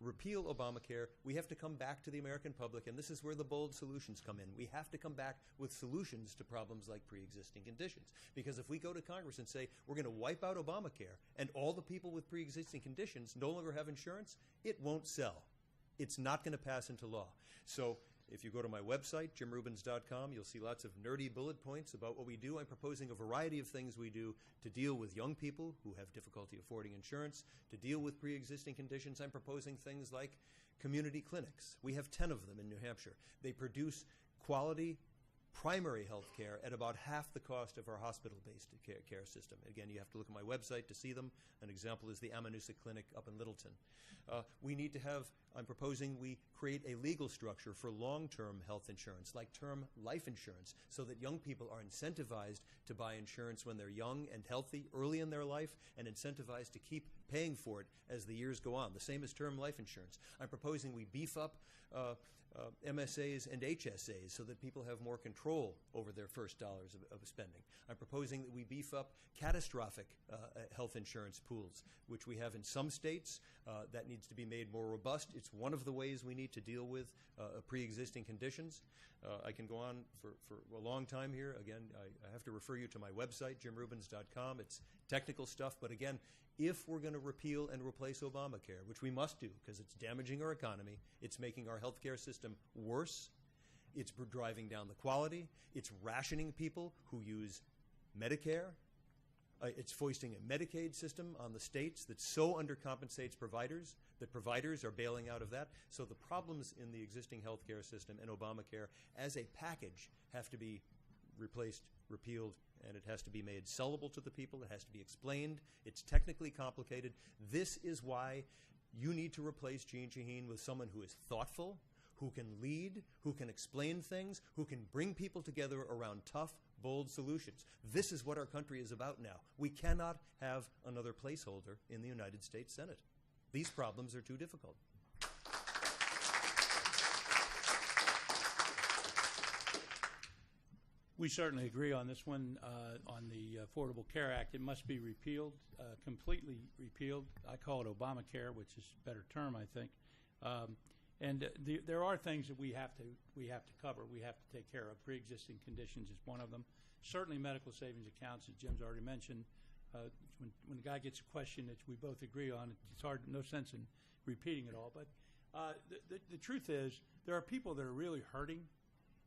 repeal Obamacare, we have to come back to the American public, and this is where the bold solutions come in. We have to come back with solutions to problems like pre-existing conditions. Because if we go to Congress and say we're going to wipe out Obamacare and all the people with pre-existing conditions no longer have insurance, it won't sell. It's not going to pass into law. So if you go to my website, jimrubens.com, you'll see lots of nerdy bullet points about what we do. I'm proposing a variety of things we do to deal with young people who have difficulty affording insurance, to deal with pre-existing conditions. I'm proposing things like community clinics. We have 10 of them in New Hampshire. They produce quality primary health care at about half the cost of our hospital-based care system. Again, you have to look at my website to see them. An example is the Amanusa Clinic up in Littleton. We need to have, I'm proposing we create a legal structure for long-term health insurance, like term life insurance, so that young people are incentivized to buy insurance when they're young and healthy early in their life, and incentivized to keep paying for it as the years go on. The same as term life insurance. I'm proposing we beef up MSAs and HSAs so that people have more control over their first dollars of spending. I'm proposing that we beef up catastrophic health insurance pools, which we have in some states. That needs to be made more robust. It's one of the ways we need to deal with pre-existing conditions. I can go on for a long time here. Again, I have to refer you to my website, jimrubens.com. It's technical stuff, but again, if we're going to repeal and replace Obamacare, which we must do because it's damaging our economy, it's making our health care system worse, it's driving down the quality, it's rationing people who use Medicare, it's foisting a Medicaid system on the states that so undercompensates providers that providers are bailing out of that. So the problems in the existing health care system and Obamacare as a package have to be replaced, repealed, and it has to be made sellable to the people. It has to be explained. It's technically complicated. This is why You need to replace Jeanne Shaheen with someone who is thoughtful, who can lead, who can explain things, who can bring people together around tough, bold solutions. This is what our country is about now. We cannot have another placeholder in the United States Senate. These problems are too difficult. We certainly agree on this one, on the Affordable Care Act. It must be repealed, completely repealed. I call it Obamacare, which is a better term, I think. There are things that we have to cover. We have to take care of. Pre-existing conditions is one of them. Certainly, medical savings accounts, as Jim's already mentioned. When the guy gets a question that we both agree on, it's hard, no sense in repeating it all. But the truth is, there are people that are really hurting.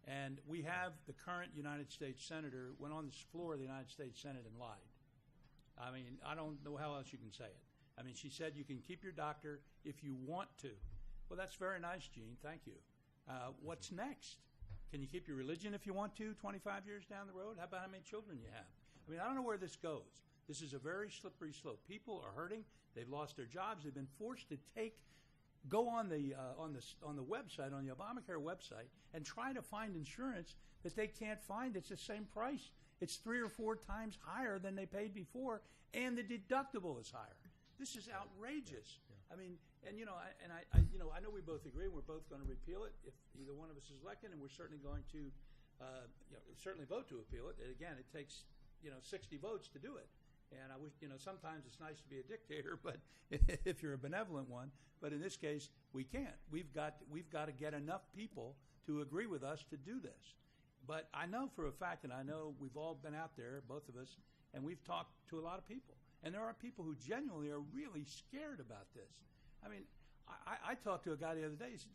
And we have the current United States Senator went on the floor of the United States Senate and lied. I mean, I don't know how else you can say it. I mean, she said you can keep your doctor if you want to. Well, that's very nice, Jeanne. Thank you. What's next? Can you keep your religion if you want to 25 years down the road? How about how many children you have? I mean, I don't know where this goes. This is a very slippery slope. People are hurting. They've lost their jobs. They've been forced to go on the website, on the Obamacare website, and try to find insurance that they can't find. It's the same price. It's 3 or 4 times higher than they paid before, and the deductible is higher. This is outrageous. I mean, and I know we both agree. We're both going to repeal it if either one of us is elected, and we're certainly going to certainly vote to appeal it. And again, it takes 60 votes to do it. And I wish, sometimes it's nice to be a dictator, but if you're a benevolent one. But in this case, we can't. We've got to get enough people to agree with us to do this. But I know for a fact, and I know we've all been out there, both of us, and we've talked to a lot of people. And there are people who genuinely are really scared about this. I mean, I talked to a guy the other day. He said,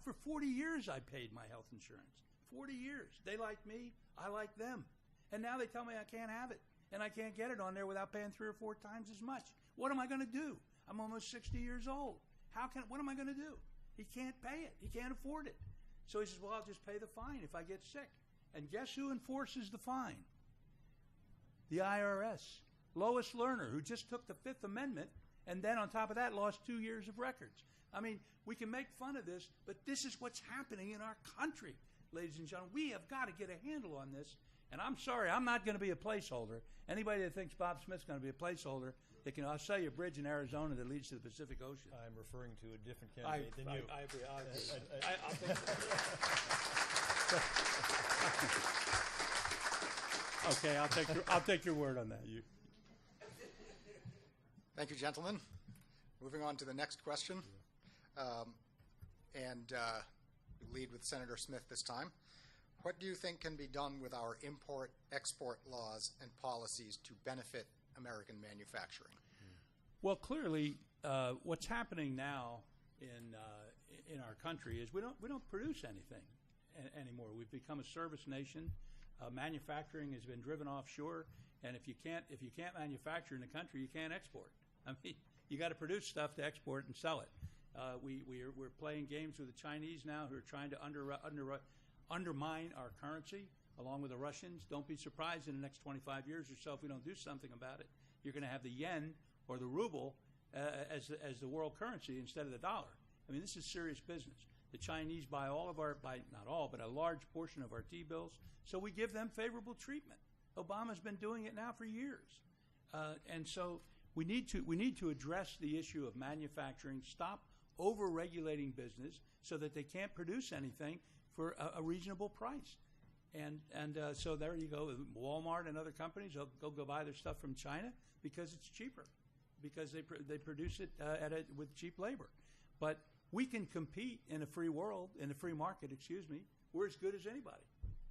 for 40 years I paid my health insurance. 40 years. They like me. I like them. And now they tell me I can't have it. And I can't get it on there without paying 3 or 4 times as much. What am I going to do? I'm almost 60 years old. What am I going to do? He can't pay it. He can't afford it. So he says, well, I'll just pay the fine if I get sick. And guess who enforces the fine? The IRS. Lois Lerner, who just took the Fifth Amendment, and then on top of that lost 2 years of records. I mean, we can make fun of this, but this is what's happening in our country, ladies and gentlemen. We have got to get a handle on this. And I'm sorry, I'm not going to be a placeholder. Anybody that thinks Bob Smith's going to be a placeholder, I'll sell you a bridge in Arizona that leads to the Pacific Ocean. I'm referring to a different candidate than you. I agree. I'll think Okay, I'll take your word on that. Thank you, gentlemen. Moving on to the next question. Lead with Senator Smith this time. What do you think can be done with our import-export laws and policies to benefit American manufacturing? Well, clearly, what's happening now in our country is we don't produce anything anymore. We've become a service nation. Manufacturing has been driven offshore, and if you can't manufacture in the country, you can't export. I mean, you got to produce stuff to export and sell it. We're playing games with the Chinese now, who are trying to undermine our currency, along with the Russians. Don't be surprised in the next 25 years or so if we don't do something about it. You're going to have the yen or the ruble as the world currency instead of the dollar. I mean, this is serious business. The Chinese buy not all, but a large portion of our T-bills, so we give them favorable treatment. Obama's been doing it now for years. And so we need to address the issue of manufacturing, stop over-regulating business so that they can't produce anything for a reasonable price. And so there you go. Walmart and other companies will go buy their stuff from China because it's cheaper, because they produce it with cheap labor. But we can compete in a free world, in a free market, We're as good as anybody.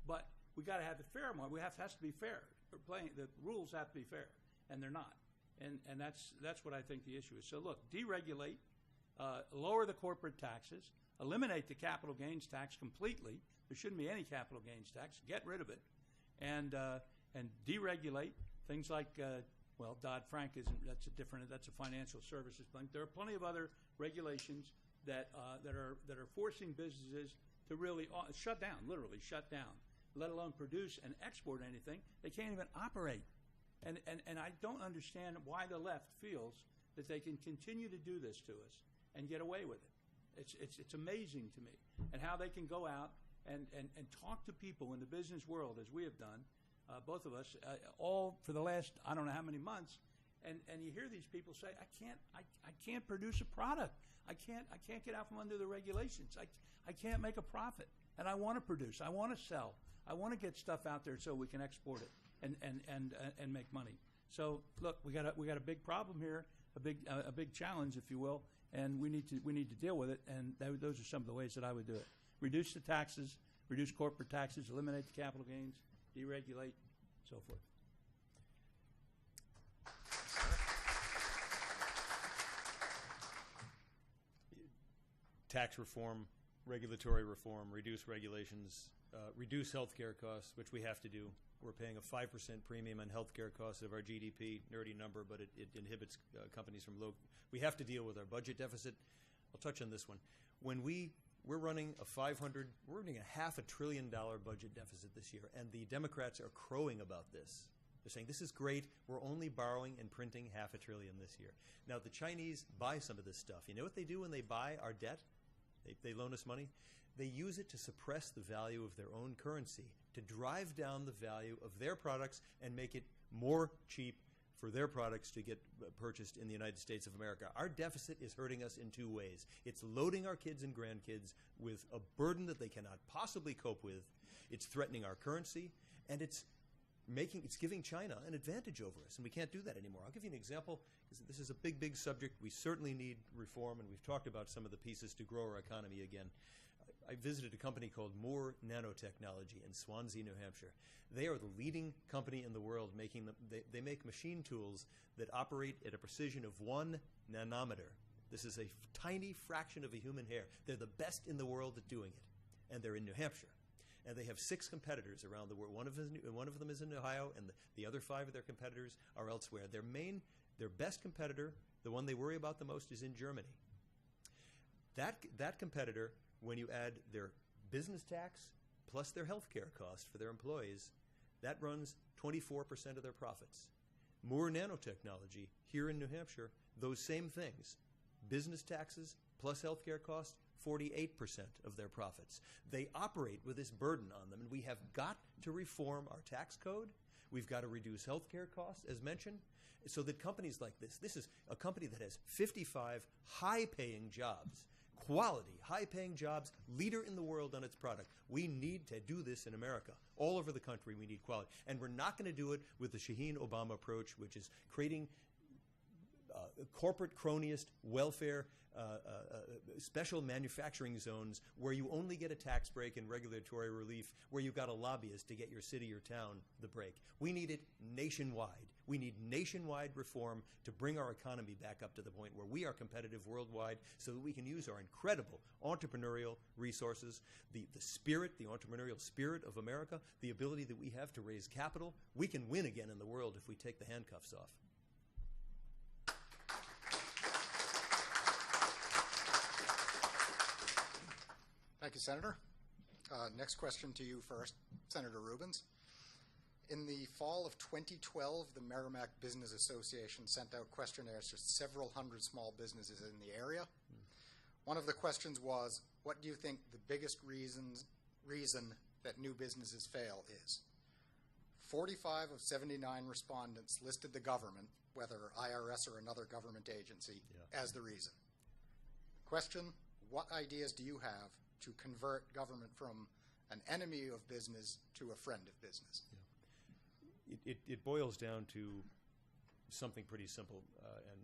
But we got to have the fair market. It has to be fair. The rules have to be fair, and they're not. And that's what I think the issue is. So look, deregulate, lower the corporate taxes, eliminate the capital gains tax completely. There shouldn't be any capital gains tax. Get rid of it, and deregulate things like Dodd-Frank that's a financial services thing. There are plenty of other regulations that are forcing businesses to really literally shut down, let alone produce and export anything. They can't even operate. And I don't understand why the left feels that they can continue to do this to us and get away with it. It's amazing to me, and how they can go out and talk to people in the business world, as we have done, both of us, all for the last I don't know how many months, and you hear these people say, I can't produce a product. I can't get out from under the regulations. I can't make a profit, and I want to produce. I want to sell. I want to get stuff out there so we can export it and make money. So look, we got a big problem here, a big challenge, if you will, and we need to deal with it. And those are some of the ways that I would do it: reduce the taxes, reduce corporate taxes, eliminate the capital gains, deregulate, so forth. Tax reform, regulatory reform, reduce regulations, reduce healthcare costs, which we have to do. We're paying a 5% premium on healthcare costs of our GDP, nerdy number, but it inhibits companies from low. We have to deal with our budget deficit. I'll touch on this one. When we're running we're running a $500 billion budget deficit this year, and the Democrats are crowing about this. They're saying, this is great, we're only borrowing and printing $500 billion this year. Now, the Chinese buy some of this stuff. You know what they do when they buy our debt? They loan us money. They use it to suppress the value of their own currency, to drive down the value of their products and make it more cheap for their products to get purchased in the United States of America. Our deficit is hurting us in two ways. It's loading our kids and grandkids with a burden that they cannot possibly cope with. It's threatening our currency, and it's giving China an advantage over us, and we can't do that anymore. I'll give you an example, because this is a big, big subject. We certainly need reform, and we've talked about some of the pieces to grow our economy again. I visited a company called Moore Nanotechnology in Swansea, New Hampshire. They are the leading company in the world making they make machine tools that operate at a precision of 1 nanometer. This is a tiny fraction of a human hair. They're the best in the world at doing it, and they're in New Hampshire. And they have 6 competitors around the world. One of them is in Ohio, and the other 5 of their competitors are elsewhere. Their best competitor, the one they worry about the most, is in Germany. That competitor, when you add their business tax plus their health care cost for their employees, that runs 24% of their profits. Moore Nanotechnology, here in New Hampshire, those same things, business taxes plus health care cost, 48% of their profits. They operate with this burden on them, and we have got to reform our tax code. We've got to reduce health care costs, as mentioned, so that companies like this is a company that has 55 high-paying jobs, quality, high-paying jobs, leader in the world on its product. We need to do this in America. All over the country, we need quality. And we're not going to do it with the Shaheen-Obama approach, which is creating corporate cronyist welfare, special manufacturing zones where you only get a tax break and regulatory relief, where you've got a lobbyist to get your city or town the break. We need it nationwide. We need nationwide reform to bring our economy back up to the point where we are competitive worldwide, so that we can use our incredible entrepreneurial resources, the spirit, the entrepreneurial spirit of America, the ability that we have to raise capital. We can win again in the world if we take the handcuffs off. Thank you, Senator. Next question to you first, Senator Rubens. In the fall of 2012, the Merrimack Business Association sent out questionnaires to several hundred small businesses in the area. One of the questions was, what do you think the biggest reason that new businesses fail is? 45 of 79 respondents listed the government, whether IRS or another government agency, as the reason. Question, what ideas do you have to convert government from an enemy of business to a friend of business? It boils down to something pretty simple, and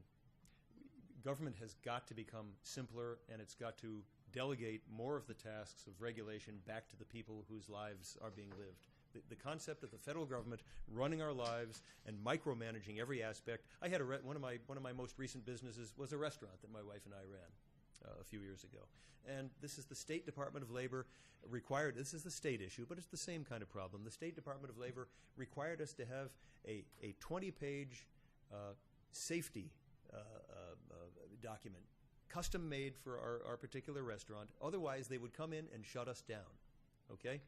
government has got to become simpler, and it's got to delegate more of the tasks of regulation back to the people whose lives are being lived. The concept of the federal government running our lives and micromanaging every aspect. I had one of my most recent businesses was a restaurant that my wife and I ran a few years ago. And this is the State Department of Labor required, this is the state issue, but it's the same kind of problem. The State Department of Labor required us to have a 20-page safety document, custom made for our particular restaurant. Otherwise, they would come in and shut us down, okay?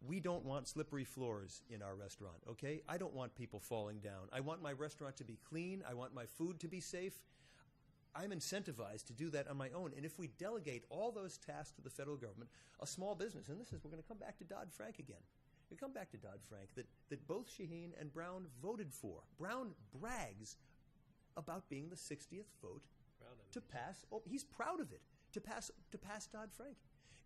We don't want slippery floors in our restaurant, okay? I don't want people falling down. I want my restaurant to be clean. I want my food to be safe. I'm incentivized to do that on my own. And if we delegate all those tasks to the federal government, a small business, and we're going to come back to Dodd-Frank again. We come back to Dodd-Frank that both Shaheen and Brown voted for. Brown brags about being the 60th vote to pass. Oh, he's proud of it, to pass Dodd-Frank.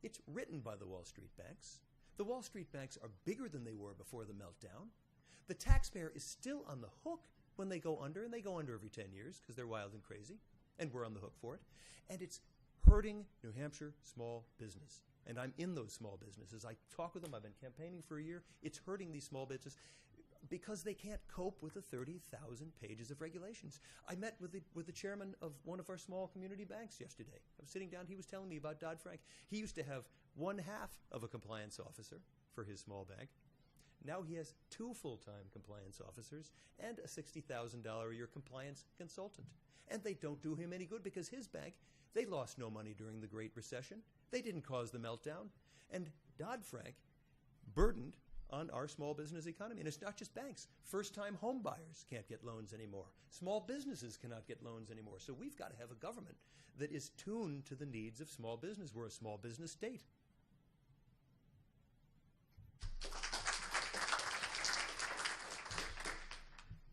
It's written by the Wall Street banks. The Wall Street banks are bigger than they were before the meltdown. The taxpayer is still on the hook when they go under, and they go under every 10 years because they're wild and crazy, and we're on the hook for it. And it's hurting New Hampshire small business. And I'm in those small businesses. I talk with them. I've been campaigning for a year. It's hurting these small businesses because they can't cope with the 30,000 pages of regulations. I met with the chairman of one of our small community banks yesterday. I was sitting down. He was telling me about Dodd-Frank. He used to have 1/2 of a compliance officer for his small bank. Now he has 2 full-time compliance officers and a $60,000 a year compliance consultant. And they don't do him any good because his bank, they lost no money during the Great Recession. They didn't cause the meltdown. And Dodd-Frank burdened on our small business economy. And it's not just banks. First-time home buyers can't get loans anymore. Small businesses cannot get loans anymore. So we've got to have a government that is tuned to the needs of small business. We're a small business state.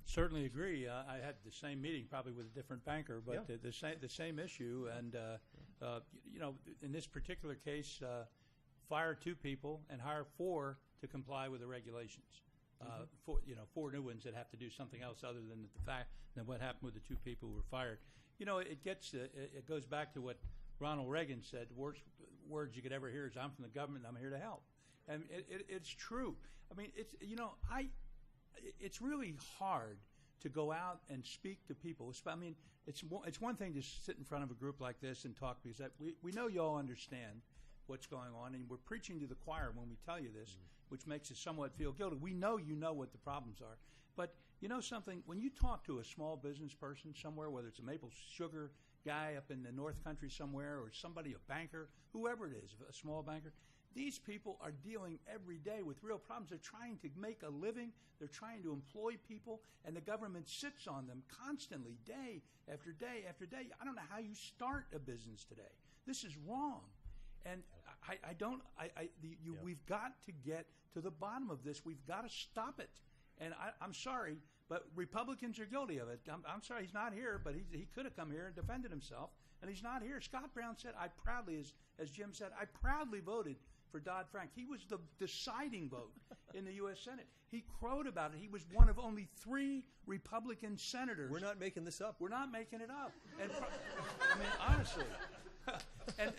Certainly agree. I had the same meeting, probably with a different banker, but Yeah. the same issue. And in this particular case, fire 2 people and hire 4 to comply with the regulations. 4 new ones that have to do something else other than what happened with the 2 people who were fired. It goes back to what Ronald Reagan said. The worst words you could ever hear is, "I'm from the government and I'm here to help." And it's true. I mean, it's really hard to go out and speak to people. I mean, it's one thing to sit in front of a group like this and talk, because we know you all understand what's going on, and we're preaching to the choir when we tell you this, which makes us somewhat feel guilty. We know you know what the problems are. But you know something? When you talk to a small business person somewhere, whether it's a maple sugar guy up in the North Country somewhere or somebody, a banker, whoever it is, a small banker, these people are dealing every day with real problems. They're trying to make a living. They're trying to employ people, and the government sits on them constantly, day after day after day. I don't know how you start a business today. This is wrong. And we've got to get to the bottom of this. We've got to stop it. And I'm sorry, but Republicans are guilty of it. I'm sorry he's not here, but he could have come here and defended himself, and he's not here. Scott Brown said, I proudly, as Jim said, I proudly voted for Dodd-Frank. He was the deciding vote in the U.S. Senate. He crowed about it. He was one of only 3 Republican senators. We're not making this up. We're not making it up. And I mean, honestly. and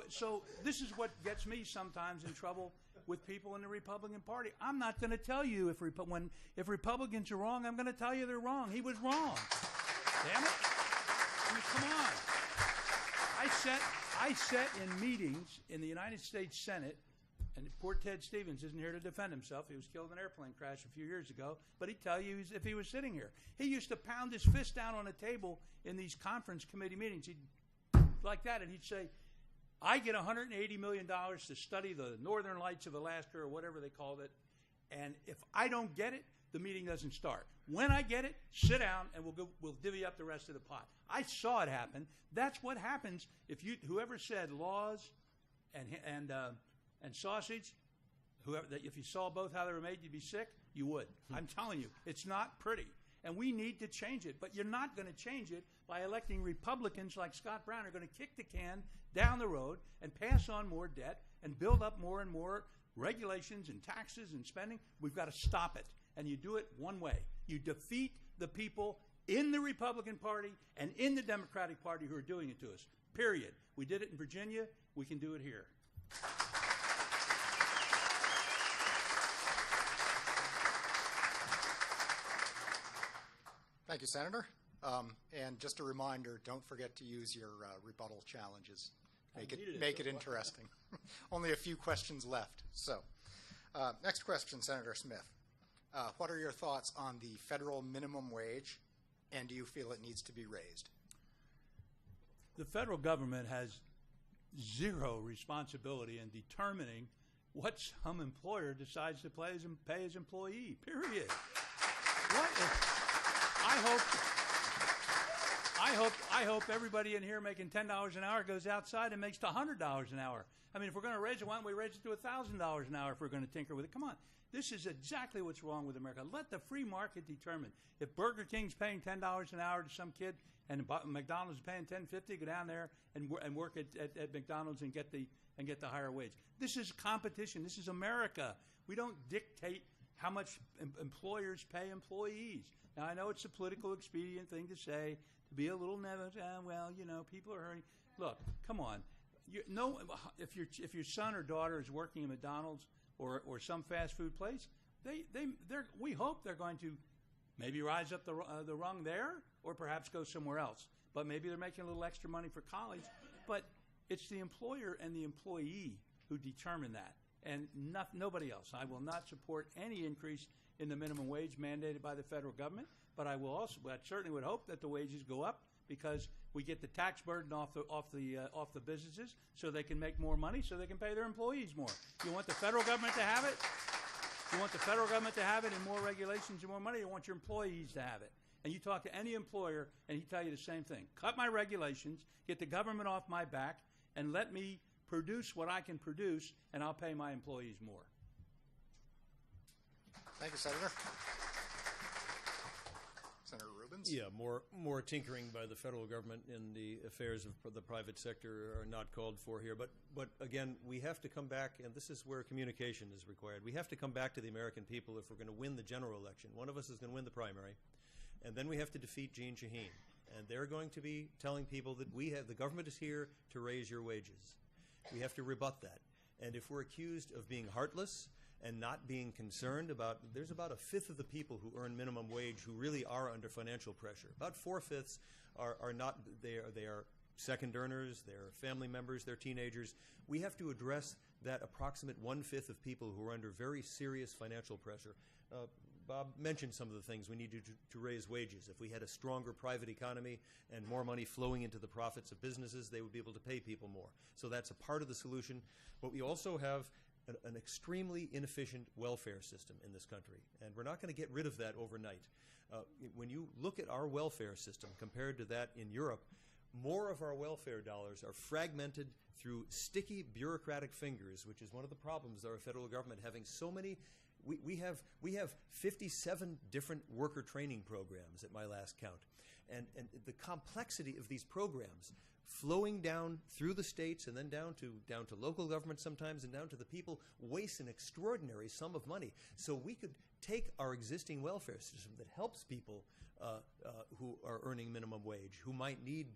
so this is what gets me sometimes in trouble with people in the Republican Party. I'm not going to tell you if Republicans are wrong. I'm going to tell you they're wrong. He was wrong. Damn it! I mean, come on. I sat in meetings in the United States Senate, and poor Ted Stevens isn't here to defend himself. He was killed in an airplane crash a few years ago, but he'd tell you if he was sitting here. He used to pound his fist down on a table in these conference committee meetings. He'd like that, and he'd say, I get $180 million to study the northern lights of Alaska, or whatever they called it, and if I don't get it, the meeting doesn't start. When I get it, sit down, and we'll divvy up the rest of the pot. I saw it happen. That's what happens if whoever said laws and sausage, if you saw both how they were made, you'd be sick. You would. I'm telling you, it's not pretty. And we need to change it. But you're not going to change it by electing Republicans like Scott Brown who are going to kick the can down the road and pass on more debt and build up more and more regulations and taxes and spending. We've got to stop it. And you do it one way. You defeat the people in the Republican Party and in the Democratic Party who are doing it to us. Period. We did it in Virginia. We can do it here. Thank you, Senator. And just a reminder, don't forget to use your rebuttal challenges. Make it interesting. Only a few questions left. So, next question, Senator Smith. What are your thoughts on the federal minimum wage, and do you feel it needs to be raised? The federal government has zero responsibility in determining what some employer decides to pay his employee, period. What if, I hope everybody in here making $10 an hour goes outside and makes to $100 an hour. I mean, if we're going to raise it, why don't we raise it to $1,000 an hour if we're going to tinker with it? Come on. This is exactly what's wrong with America. Let the free market determine. If Burger King's paying $10 an hour to some kid and McDonald's is paying $10.50, go down there and work at McDonald's and get the higher wage. This is competition. This is America. We don't dictate how much employers pay employees. Now, I know it's a political expedient thing to say, to be a little nervous. Well, you know, people are hurting. Look, come on. If your son or daughter is working at McDonald's or some fast food place, we hope they're going to maybe rise up the rung there, or perhaps go somewhere else. But maybe they're making a little extra money for college. But it's the employer and the employee who determine that, and nobody else. I will not support any increase in the minimum wage mandated by the federal government. But I certainly would hope that the wages go up, because we get the tax burden off the businesses, so they can make more money, so they can pay their employees more. You want the federal government to have it? You want the federal government to have it and more regulations and more money? You want your employees to have it? And you talk to any employer, and he'd tell you the same thing. Cut my regulations, get the government off my back, and let me produce what I can produce, and I'll pay my employees more. Thank you, Senator. Senator Rubens? Yeah, more tinkering by the federal government in the affairs of the private sector are not called for here. But again, we have to come back, and this is where communication is required. We have to come back to the American people if we're going to win the general election. One of us is going to win the primary, and then we have to defeat Jeanne Shaheen. And they're going to be telling people that the government is here to raise your wages. We have to rebut that. And if we're accused of being heartless and not being concerned there's about a fifth of the people who earn minimum wage who really are under financial pressure. About 4/5 are not. They are second earners, they're family members, they're teenagers. We have to address that approximate 1/5 of people who are under very serious financial pressure. Bob mentioned some of the things we need to raise wages. If we had a stronger private economy and more money flowing into the profits of businesses, they would be able to pay people more. So that's a part of the solution. But we also have an extremely inefficient welfare system in this country, and we're not going to get rid of that overnight. When you look at our welfare system compared to that in Europe, more of our welfare dollars are fragmented through sticky bureaucratic fingers, which is one of the problems of our federal government having so many. We have 57 different worker training programs at my last count, and the complexity of these programs flowing down through the states and then down to local government sometimes and down to the people wastes an extraordinary sum of money. So we could take our existing welfare system that helps people who are earning minimum wage, who might need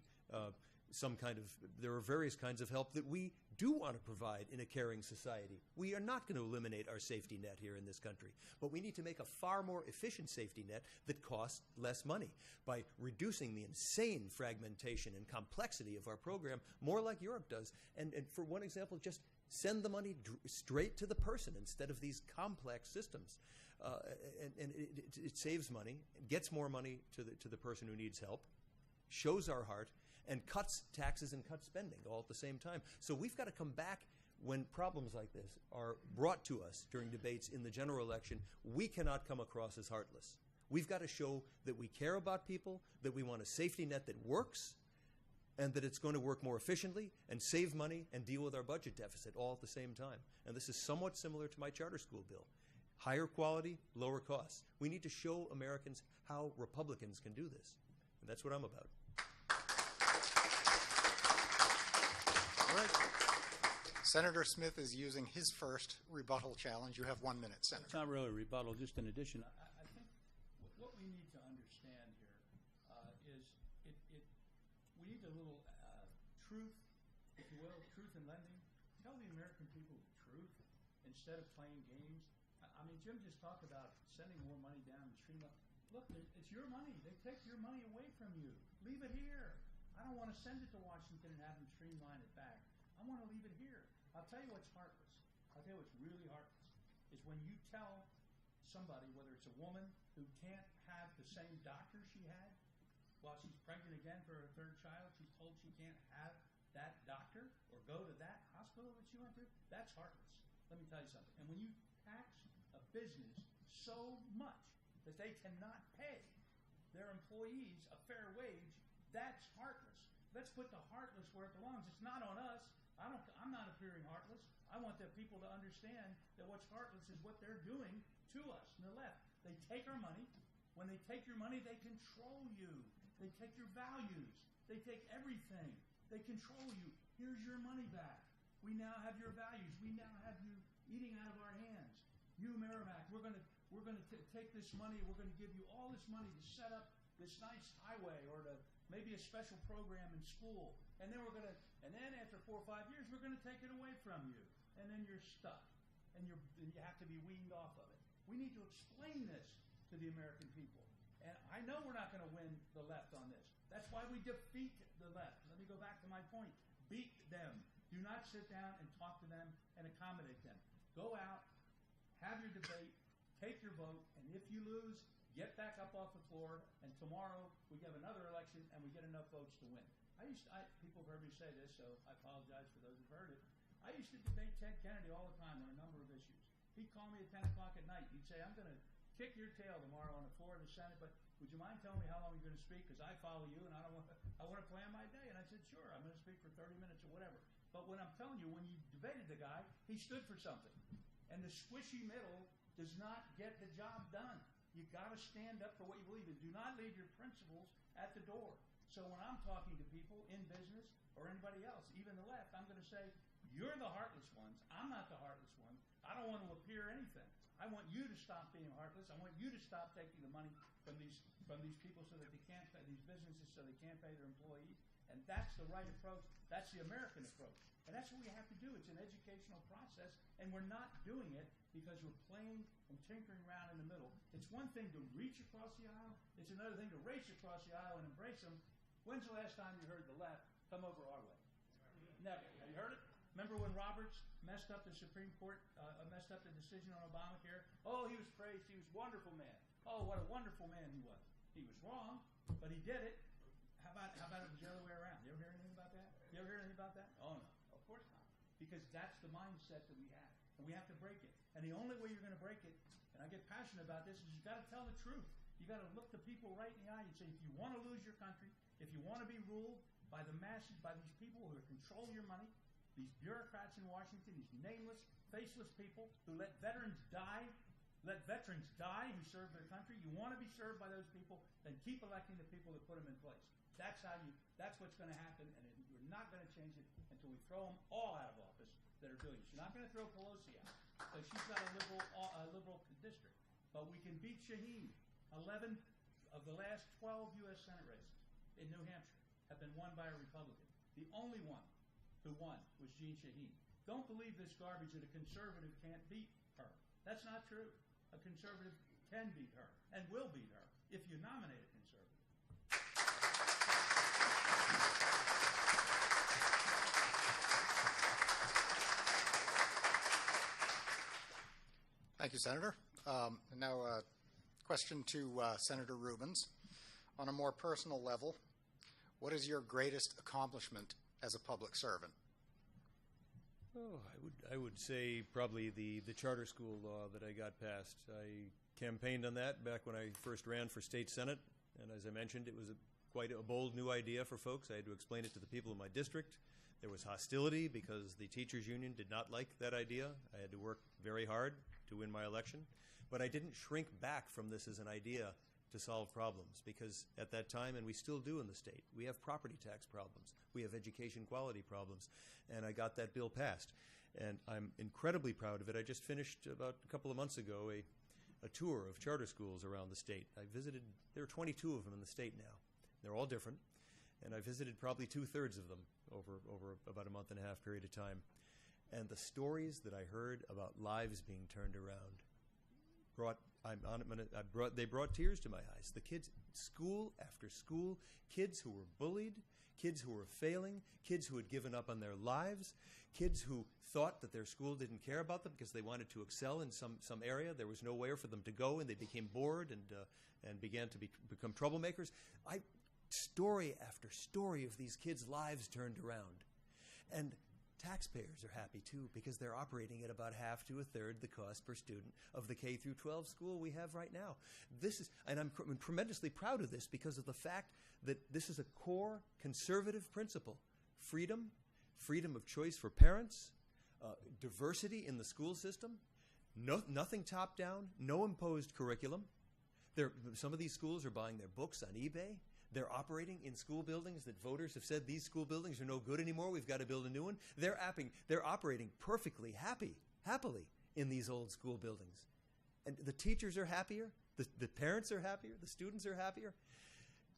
there are various kinds of help that we do want to provide in a caring society. We are not going to eliminate our safety net here in this country, but we need to make a far more efficient safety net that costs less money by reducing the insane fragmentation and complexity of our program, more like Europe does. And for one example, just send the money straight to the person instead of these complex systems. And it saves money, gets more money to the person who needs help, shows our heart, and cuts taxes and cuts spending all at the same time. So we've got to come back when problems like this are brought to us during debates in the general election. We cannot come across as heartless. We've got to show that we care about people, that we want a safety net that works, and that it's going to work more efficiently and save money and deal with our budget deficit all at the same time. And this is somewhat similar to my charter school bill. Higher quality, lower costs. We need to show Americans how Republicans can do this. And that's what I'm about. All right. Senator Smith is using his first rebuttal challenge. You have 1 minute, Senator. It's not really a rebuttal, just an addition. I think what we need to understand here is we need a little truth, if you will, truth in lending. Tell the American people the truth instead of playing games. I mean, Jim just talked about sending more money down the stream. Look, it's your money. They take your money away from you. Leave it here. I don't want to send it to Washington and have them streamline it back. I want to leave it here. I'll tell you what's heartless. I'll tell you what's really heartless is when you tell somebody, whether it's a woman who can't have the same doctor she had while she's pregnant again for her third child, she's told she can't have that doctor or go to that hospital that she went to. That's heartless. let me tell you something. And when you tax a business so much that they cannot pay their employees a fair wage, that's heartless. Let's put the heartless where it belongs. It's not on us. I'm not appearing heartless. I want the people to understand that what's heartless is what they're doing to us on the left. They take our money. When they take your money, they control you. They take your values. They take everything. They control you. Here's your money back. We now have your values. We now have you eating out of our hands. You, Merrimack, we're going to take this money. We're going to give you all this money to set up this nice highway or to maybe a special program in school. And then after 4 or 5 years, we're going to take it away from you. And then you're stuck. And you have to be weaned off of it. We need to explain this to the American people. And I know we're not going to win the left on this. That's why we defeat the left. Let me go back to my point. Beat them. Do not sit down and talk to them and accommodate them. Go out, have your debate, take your vote, and if you lose, get back up off the floor, and tomorrow we have another election and we get enough votes to win. People have heard me say this, so I apologize for those who've heard it. I used to debate Ted Kennedy all the time on a number of issues. He'd call me at 10 o'clock at night. He'd say, I'm going to kick your tail tomorrow on the floor of the Senate, but would you mind telling me how long you're going to speak? Because I follow you, and I want to plan my day. And I said, sure, I'm going to speak for 30 minutes or whatever. But when I'm telling you, when you debated the guy, he stood for something. And the squishy middle does not get the job done. You've got to stand up for what you believe in. Do not leave your principles at the door. So when I'm talking to people in business or anybody else, even the left, I'm going to say, you're the heartless ones. I'm not the heartless one. I don't want to appear anything. I want you to stop being heartless. I want you to stop taking the money from these people so that they can't pay these businesses so they can't pay their employees. And that's the right approach. That's the American approach. And that's what we have to do. It's an educational process, and we're not doing it because we're playing and tinkering around in the middle. It's one thing to reach across the aisle. It's another thing to race across the aisle and embrace them. When's the last time you heard the left come over our way? Never. Have you heard it? Remember when Roberts messed up the Supreme Court, messed up the decision on Obamacare? Oh, he was praised. He was a wonderful man. Oh, what a wonderful man he was. He was wrong, but he did it. How about it was the other way around? You ever hear anything about that? You ever hear anything about that? Oh, no. Of course not. Because that's the mindset that we have. And we have to break it. And the only way you're going to break it, and I get passionate about this, is you've got to tell the truth. You've got to look the people right in the eye and say, if you want to lose your country, if you want to be ruled by the masses, by these people who control your money, these bureaucrats in Washington, these nameless, faceless people who let veterans die who serve their country. You want to be served by those people, then keep electing the people that put them in place. That's what's going to happen, and we're not going to change it until we throw them all out of office that are doing it. You're not going to throw Pelosi out because she's got a liberal district. But we can beat Shaheen. 11 of the last 12 U.S. Senate races in New Hampshire have been won by a Republican. The only one who won was Jeanne Shaheen. Don't believe this garbage that a conservative can't beat her. That's not true. A conservative can beat her and will beat her if you nominate a conservative. Thank you, Senator. Now, a question to Senator Rubens. On a more personal level, what is your greatest accomplishment as a public servant? Oh, I would say probably the charter school law that I got passed. I campaigned on that back when I first ran for state senate, and as I mentioned, it was quite a bold new idea for folks. I had to explain it to the people in my district. There was hostility because the teachers union did not like that idea. I had to work very hard to win my election, but I didn't shrink back from this as an idea to solve problems, because at that time, and we still do in the state, we have property tax problems, we have education quality problems, and I got that bill passed. And I'm incredibly proud of it. I just finished about a couple of months ago a tour of charter schools around the state. I visited, there are 22 of them in the state now. They're all different, and I visited probably 2/3 of them over about a month and a half period of time. And the stories that I heard about lives being turned around they brought tears to my eyes. The kids, school after school, kids who were bullied, kids who were failing, kids who had given up on their lives, kids who thought that their school didn't care about them because they wanted to excel in some area. There was nowhere for them to go, and they became bored and began to become troublemakers. Story after story of these kids' lives turned around. And taxpayers are happy too, because they're operating at about half to a third the cost per student of the K through 12 school we have right now. And I'm tremendously proud of this because of the fact that this is a core conservative principle: freedom of choice for parents, diversity in the school system, nothing top down, no imposed curriculum. Some of these schools are buying their books on eBay. They're operating in school buildings that voters have said these school buildings are no good anymore. We've got to build a new one. They're operating perfectly happily in these old school buildings. And the teachers are happier. The parents are happier. The students are happier.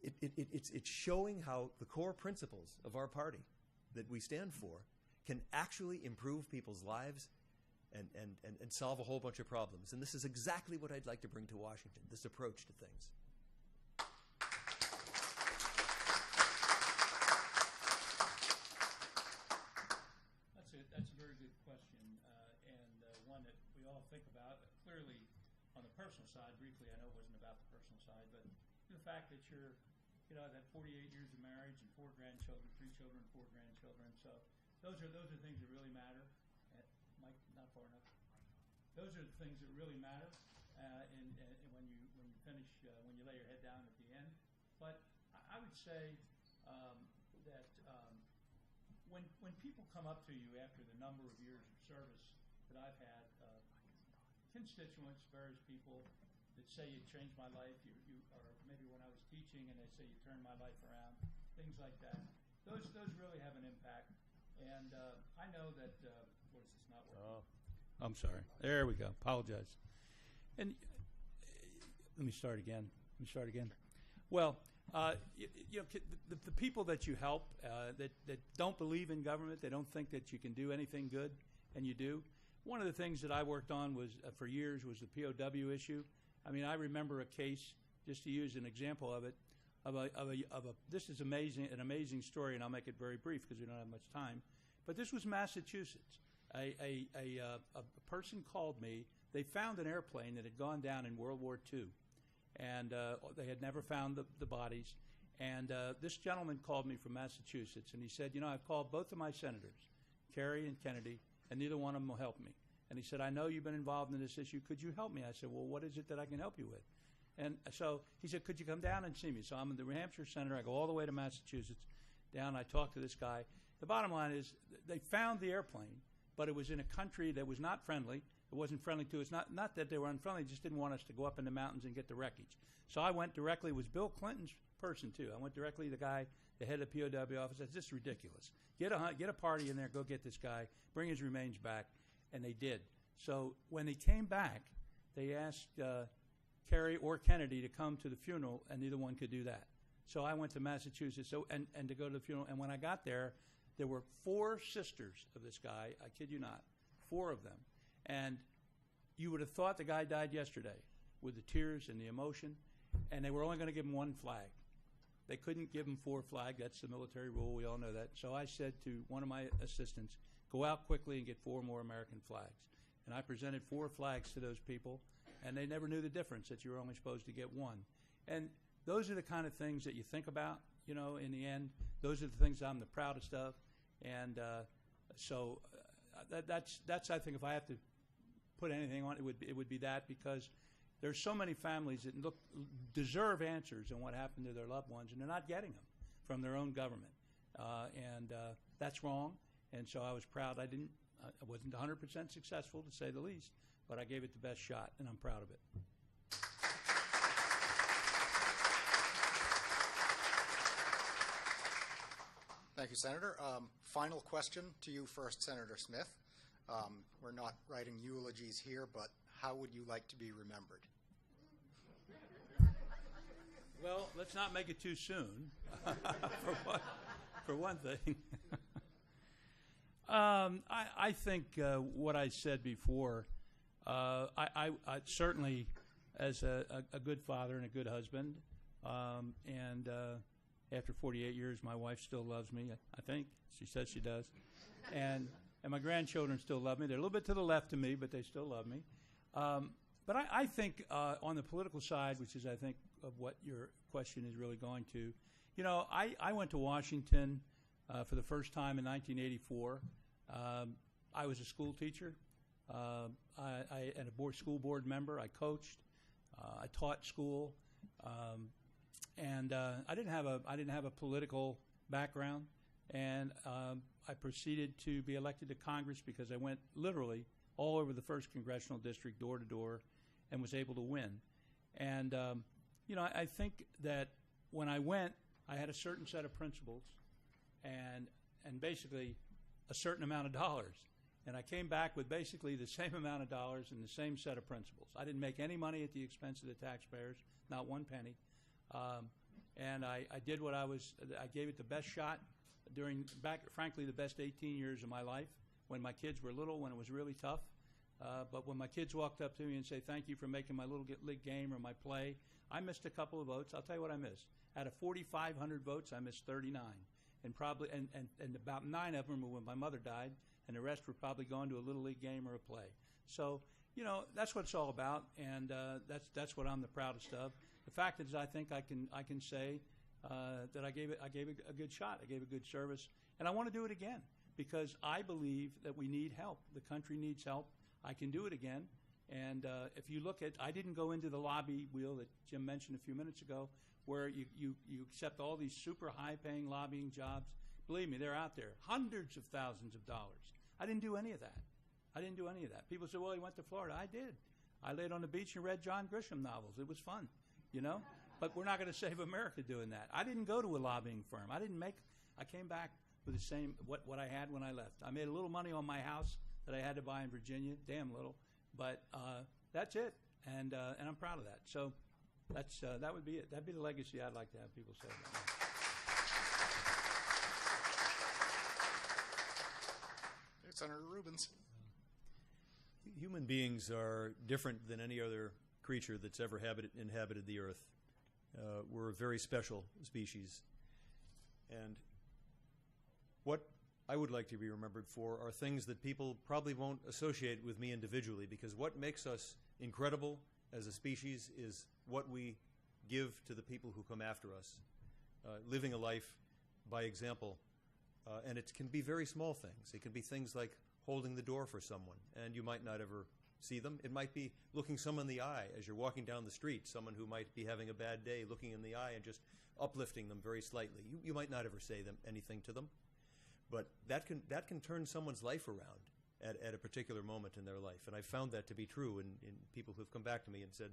It's showing how the core principles of our party that we stand for can actually improve people's lives and solve a whole bunch of problems. And this is exactly what I'd like to bring to Washington, this approach to things. That's a very good question, and one that we all think about. Clearly, on the personal side, briefly, I know it wasn't about the personal side, but the fact that you're, that 48 years of marriage and 4 grandchildren, 3 children, 4 grandchildren. So those are things that really matter. Mike, not far enough. Those are the things that really matter, and when you finish, when you lay your head down at the end. But I would say that. When people come up to you after the number of years of service that I've had, constituents, various people that say you changed my life, or maybe when I was teaching and they say you turned my life around, things like that, those really have an impact. And I know that, what is this, not working? Oh. I'm sorry. There we go. Apologize. And let me start again. Well, the people that you help that don't believe in government, they don't think that you can do anything good, and you do. One of the things that I worked on was for years was the POW issue. I mean, I remember a case, just to use an example of it, this is an amazing story, and I'll make it very brief because we don't have much time. But this was Massachusetts. A person called me. They found an airplane that had gone down in World War II. And they had never found the bodies. And this gentleman called me from Massachusetts, and he said, I've called both of my senators, Kerry and Kennedy, and neither one of them will help me. And he said, I know you've been involved in this issue. Could you help me? I said, well, what is it that I can help you with? And so he said, could you come down and see me? So I'm in the New Hampshire Senator. I go all the way to Massachusetts. Down, I talk to this guy. The bottom line is they found the airplane, but it was in a country that was not friendly. It wasn't friendly to us. Not that they were unfriendly, just didn't want us to go up in the mountains and get the wreckage. So I went directly. It was Bill Clinton's person, too. I went directly to the guy, the head of the POW office. That's just ridiculous. Get a party in there, go get this guy, bring his remains back. And they did. So when they came back, they asked Kerry or Kennedy to come to the funeral, and neither one could do that. So I went to Massachusetts and to go to the funeral. And when I got there were 4 sisters of this guy. I kid you not, 4 of them. And you would have thought the guy died yesterday with the tears and the emotion, and they were only going to give him 1 flag. They couldn't give him 4 flags. That's the military rule. We all know that. So I said to one of my assistants, go out quickly and get 4 more American flags. And I presented 4 flags to those people, and they never knew the difference, that you were only supposed to get 1. And those are the kind of things that you think about, in the end. Those are the things I'm the proudest of. And so that's I think, if I have to put anything on it would be that, because there's so many families that deserve answers on what happened to their loved ones, and they're not getting them from their own government, and that's wrong. And so I was proud. I wasn't 100% successful, to say the least, but I gave it the best shot, and I'm proud of it. Thank you, Senator. Final question to you first, Senator Smith. We're not writing eulogies here, but how would you like to be remembered? Well, let's not make it too soon, for one thing. I think what I said before, I certainly, as a good father and a good husband, and after 48 years, my wife still loves me, I think. She says she does. And my grandchildren still love me. They're a little bit to the left of me, but they still love me. But I think on the political side, which is, I think, of what your question is really going to, I went to Washington for the first time in 1984. I was a school teacher. And a school board member. I coached. I taught school. And I didn't have a political background. And I proceeded to be elected to Congress because I went literally all over the 1st Congressional District, door to door, and was able to win. And, I think that when I went, I had a certain set of principles and basically a certain amount of dollars. And I came back with basically the same amount of dollars and the same set of principles. I didn't make any money at the expense of the taxpayers, not one penny. And I did what I gave it the best shot frankly, the best 18 years of my life, when my kids were little, when it was really tough. But when my kids walked up to me and say, thank you for making my little league game or my play, I missed a couple of votes. I'll tell you what I missed. Out of 4,500 votes, I missed 39. And probably, and about 9 of them were when my mother died, and the rest were probably going to a little league game or a play. So, that's what it's all about, and that's what I'm the proudest of. The fact is, I think I can say that I gave it a good shot. I gave a good service, and I want to do it again because I believe that we need help. The country needs help. I can do it again. And if you look at, I didn't go into the lobby wheel that Jim mentioned a few minutes ago, where you accept all these super high-paying lobbying jobs. Believe me, they're out there, hundreds of thousands of dollars. I didn't do any of that. People say, well, he went to Florida. I did. I laid on the beach and read John Grisham novels. It was fun, But we're not going to save America doing that. I didn't go to a lobbying firm. I came back with the same, what I had when I left. I made a little money on my house that I had to buy in Virginia, damn little. But that's it, and I'm proud of that. So that would be it. That'd be the legacy I'd like to have people say about me. Senator Rubens. Human beings are different than any other creature that's ever inhabited the earth. We're a very special species. And what I would like to be remembered for are things that people probably won't associate with me individually, because what makes us incredible as a species is what we give to the people who come after us, living a life by example. And it can be very small things. It can be things like holding the door for someone, and you might not ever see them. It might be looking someone in the eye as you're walking down the street, someone who might be having a bad day, looking in the eye and just uplifting them very slightly. You might not ever say anything to them, but that can turn someone's life around at a particular moment in their life. And I've found that to be true in people who've come back to me and said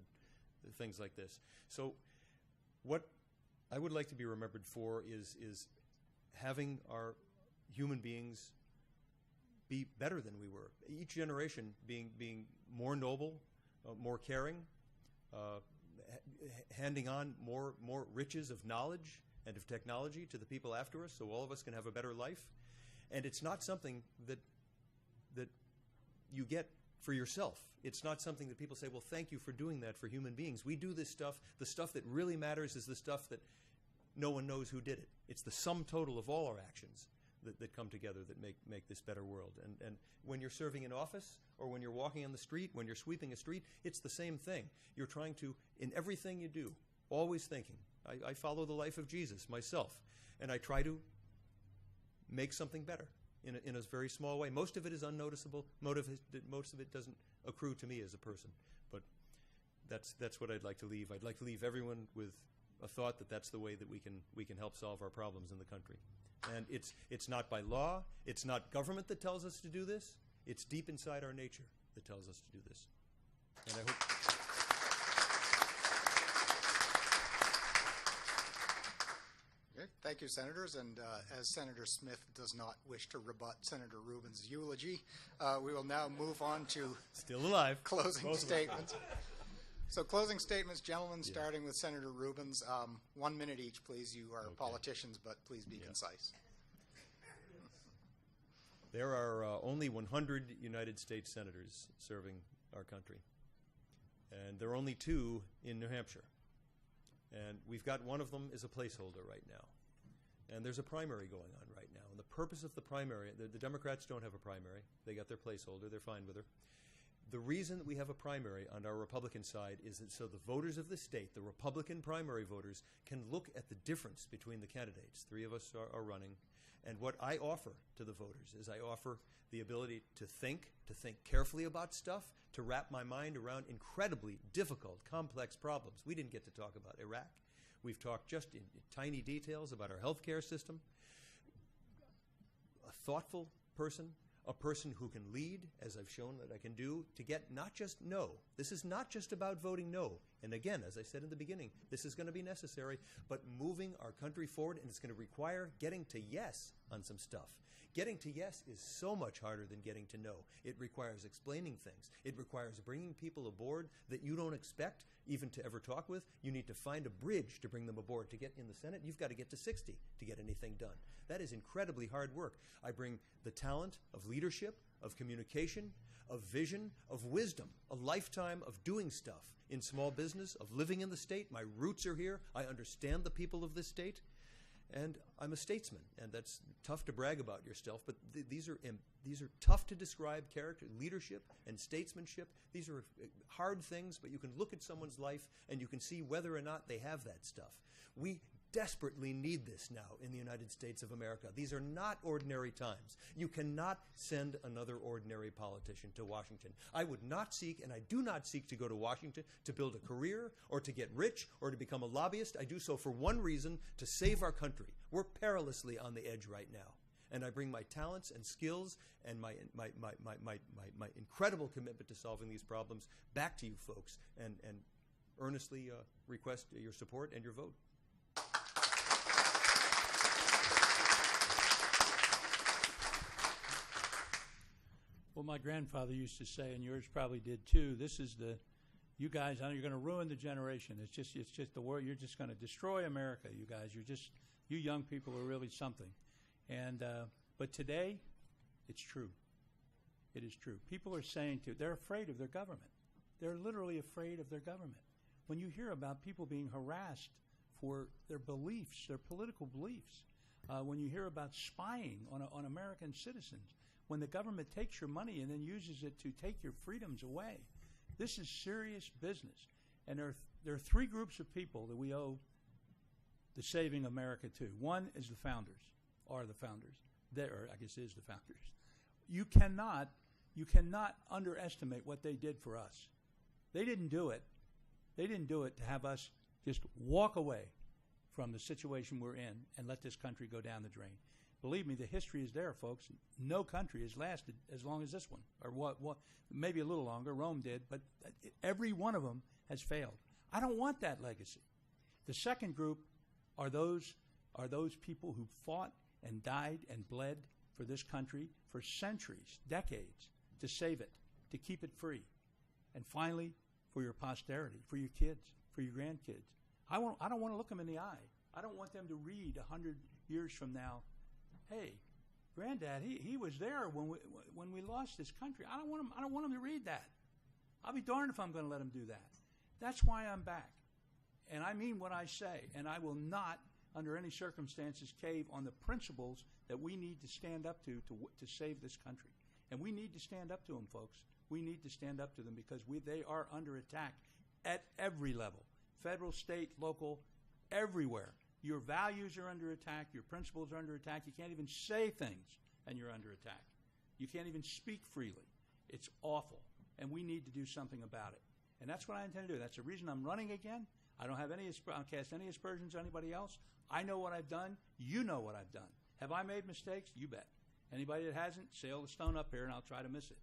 things like this. So what I would like to be remembered for is having our human beings be better than we were. Each generation being more noble, more caring, handing on more riches of knowledge and of technology to the people after us, so all of us can have a better life. And it's not something that you get for yourself. It's not something that people say, well, thank you for doing that for human beings. We do this stuff. The stuff that really matters is the stuff that no one knows who did it. It's the sum total of all our actions that come together that make this better world. And when you're serving in office, or when you're walking on the street, when you're sweeping a street, it's the same thing. You're trying to, in everything you do, always thinking. I follow the life of Jesus myself, and I try to make something better in a very small way. Most of it is unnoticeable. Most of it doesn't accrue to me as a person. But that's what I'd like to leave. I'd like to leave everyone with a thought that that's the way that we can help solve our problems in the country. And it's not by law. It's not government that tells us to do this. It's deep inside our nature that tells us to do this. And I hope. Okay, thank you, Senators. And as Senator Smith does not wish to rebut Senator Rubin's eulogy, we will now move on to still alive closing statements. So closing statements, gentlemen, starting with Senator Rubens. 1 minute each, please. You are politicians, but please be concise. There are only 100 United States senators serving our country. And there are only 2 in New Hampshire. And we've got one of them as a placeholder right now. And there's a primary going on right now. And the purpose of the primary, the Democrats don't have a primary. They got their placeholder. They're fine with her. The reason that we have a primary on our Republican side is that so the voters of the state, the Republican primary voters, can look at the difference between the candidates. 3 of us are running, And what I offer to the voters is I offer the ability to think carefully about stuff, to wrap my mind around incredibly difficult, complex problems. We didn't get to talk about Iraq. We've talked just in tiny details about our healthcare system. A thoughtful person, a person who can lead, as I've shown that I can do, to get not just no. This is not just about voting no. And again, as I said in the beginning, this is going to be necessary, but moving our country forward, and it's going to require getting to yes on some stuff. Getting to yes is so much harder than getting to no. It requires explaining things. It requires bringing people aboard that you don't expect even to ever talk with. You need to find a bridge to bring them aboard. To get in the Senate, you've got to get to 60 to get anything done. That is incredibly hard work. I bring the talent of leadership, of communication, of vision, of wisdom, a lifetime of doing stuff in small business, of living in the state. My roots are here. I understand the people of this state. And I'm a statesman, and that's tough to brag about yourself, but these are tough to describe character, leadership and statesmanship. These are hard things, but you can look at someone's life and you can see whether or not they have that stuff. We desperately need this now in the United States of America. These are not ordinary times. You cannot send another ordinary politician to Washington. I would not seek, and I do not seek to go to Washington to build a career or to get rich or to become a lobbyist. I do so for one reason, to save our country. We're perilously on the edge right now. And I bring my talents and skills and my incredible commitment to solving these problems back to you folks, and earnestly request your support and your vote. Well, my grandfather used to say, and yours probably did too, you guys, I know you're going to ruin the generation. It's just the world. You're just going to destroy America, you guys. You young people are really something. And, but today, it's true. It is true. People are saying they're afraid of their government. They're literally afraid of their government. When you hear about people being harassed for their beliefs, their political beliefs, when you hear about spying on American citizens, when the government takes your money and then uses it to take your freedoms away. This is serious business. And there are three groups of people that we owe the saving America to. One is the founders, or the founders. Or I guess is the founders. You cannot underestimate what they did for us. They didn't do it. They didn't do it to have us just walk away from the situation we're in and let this country go down the drain. Believe me, the history is there, folks. No country has lasted as long as this one, or what maybe a little longer. Rome did, but every one of them has failed. I don't want that legacy. The second group are those people who fought and died and bled for this country for centuries, decades, to save it, to keep it free, and finally, for your posterity, for your kids, for your grandkids. I don't want to look them in the eye. I don't want them to read 100 years from now, hey, Granddad, he was there when we lost this country. I don't want him to read that. I'll be darned if I'm going to let him do that. That's why I'm back. And I mean what I say. And I will not, under any circumstances, cave on the principles that we need to stand up to save this country. And we need to stand up to them, folks. We need to stand up to them because they are under attack at every level. Federal, state, local, everywhere. Your values are under attack. Your principles are under attack. You can't even say things, and you're under attack. You can't even speak freely. It's awful, and we need to do something about it. And that's what I intend to do. That's the reason I'm running again. I don't cast any aspersions on anybody else. I know what I've done. You know what I've done. Have I made mistakes? You bet. Anybody that hasn't, sail the stone up here, and I'll try to miss it.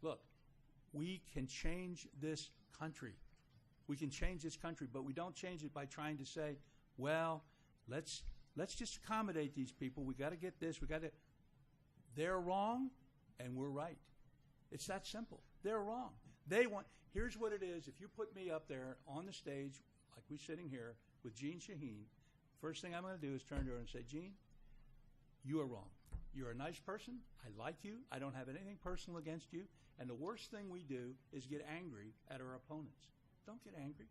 Look, we can change this country. We can change this country, but we don't change it by trying to say, well, let's just accommodate these people. We got to get this. They're wrong, and we're right. It's that simple. They're wrong. Here's what it is. If you put me up there on the stage, like we're sitting here with Jean Shaheen, first thing I'm going to do is turn to her and say, Jean, you are wrong. You're a nice person. I like you. I don't have anything personal against you. And the worst thing we do is get angry at our opponents. Don't get angry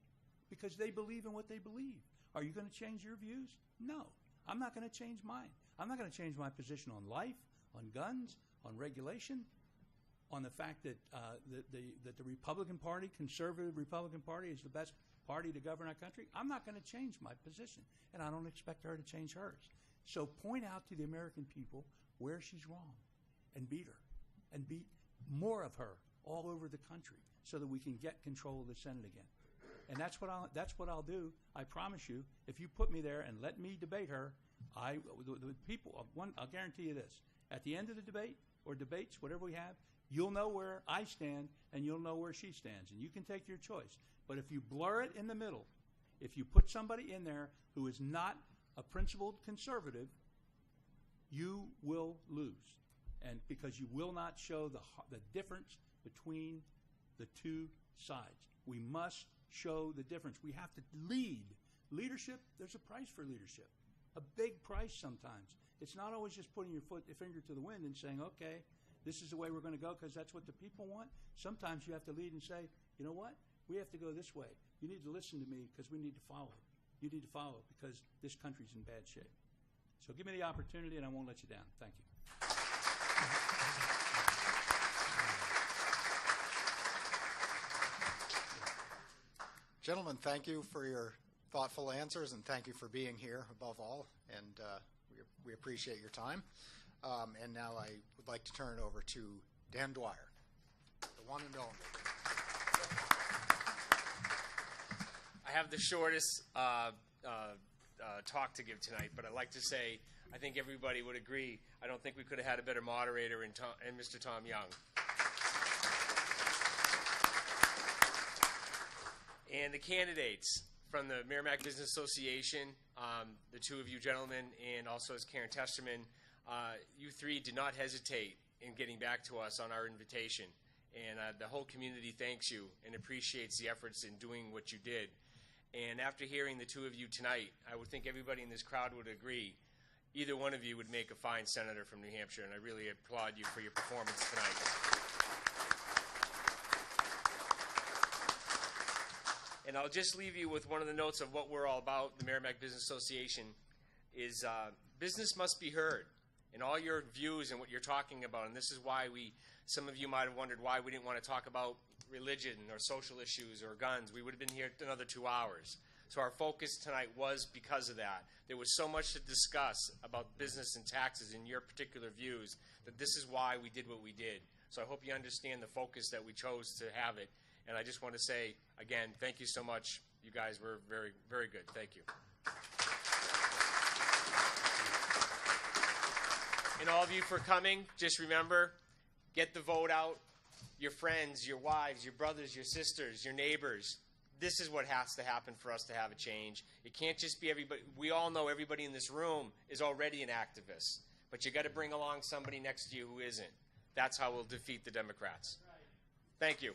because they believe in what they believe. Are you going to change your views? No. I'm not going to change mine. I'm not going to change my position on life, on guns, on regulation, on the fact that the Republican Party, conservative Republican Party, is the best party to govern our country. I'm not going to change my position, and I don't expect her to change hers. So point out to the American people where she's wrong and beat her and beat more of her all over the country so that we can get control of the Senate again. And that's what I'll do. I promise you, if you put me there and let me debate her, the people, I'll guarantee you this. At the end of the debate or debates, whatever we have, you'll know where I stand and you'll know where she stands. And you can take your choice. But if you blur it in the middle, if you put somebody in there who is not a principled conservative, you will lose. And because you will not show the difference between the two sides. We must show the difference. We have to lead. Leadership, there's a price for leadership, a big price sometimes. It's not always just putting your finger to the wind and saying, okay, this is the way we're going to go because that's what the people want. Sometimes you have to lead and say, you know what? We have to go this way. You need to listen to me because we need to follow. You need to follow because this country's in bad shape. So give me the opportunity and I won't let you down. Thank you. Gentlemen, thank you for your thoughtful answers, and thank you for being here above all, and we appreciate your time. And now I would like to turn it over to Dan Dwyer, the one and only. I have the shortest talk to give tonight, but I'd like to say I think everybody would agree. I don't think we could have had a better moderator in Mr. Tom Young. And the candidates from the Merrimack Business Association, the two of you gentlemen, and also as Karen Testerman, you three did not hesitate in getting back to us on our invitation. And the whole community thanks you and appreciates the efforts in doing what you did. And after hearing the two of you tonight, I would think everybody in this crowd would agree either one of you would make a fine senator from New Hampshire, and I really applaud you for your performance tonight. And I'll just leave you with one of the notes of what we're all about. The Merrimack Business Association is business must be heard, and all your views and what you're talking about. And this is why some of you might have wondered why we didn't want to talk about religion or social issues or guns. We would have been here another 2 hours. So our focus tonight was because of that. There was so much to discuss about business and taxes and your particular views that this is why we did what we did. So I hope you understand the focus that we chose to have it. And I just want to say, again, thank you so much. You guys were very, very good. Thank you. And all of you for coming, just remember, get the vote out. Your friends, your wives, your brothers, your sisters, your neighbors. This is what has to happen for us to have a change. It can't just be everybody. We all know everybody in this room is already an activist. But you got to bring along somebody next to you who isn't. That's how we'll defeat the Democrats. Thank you.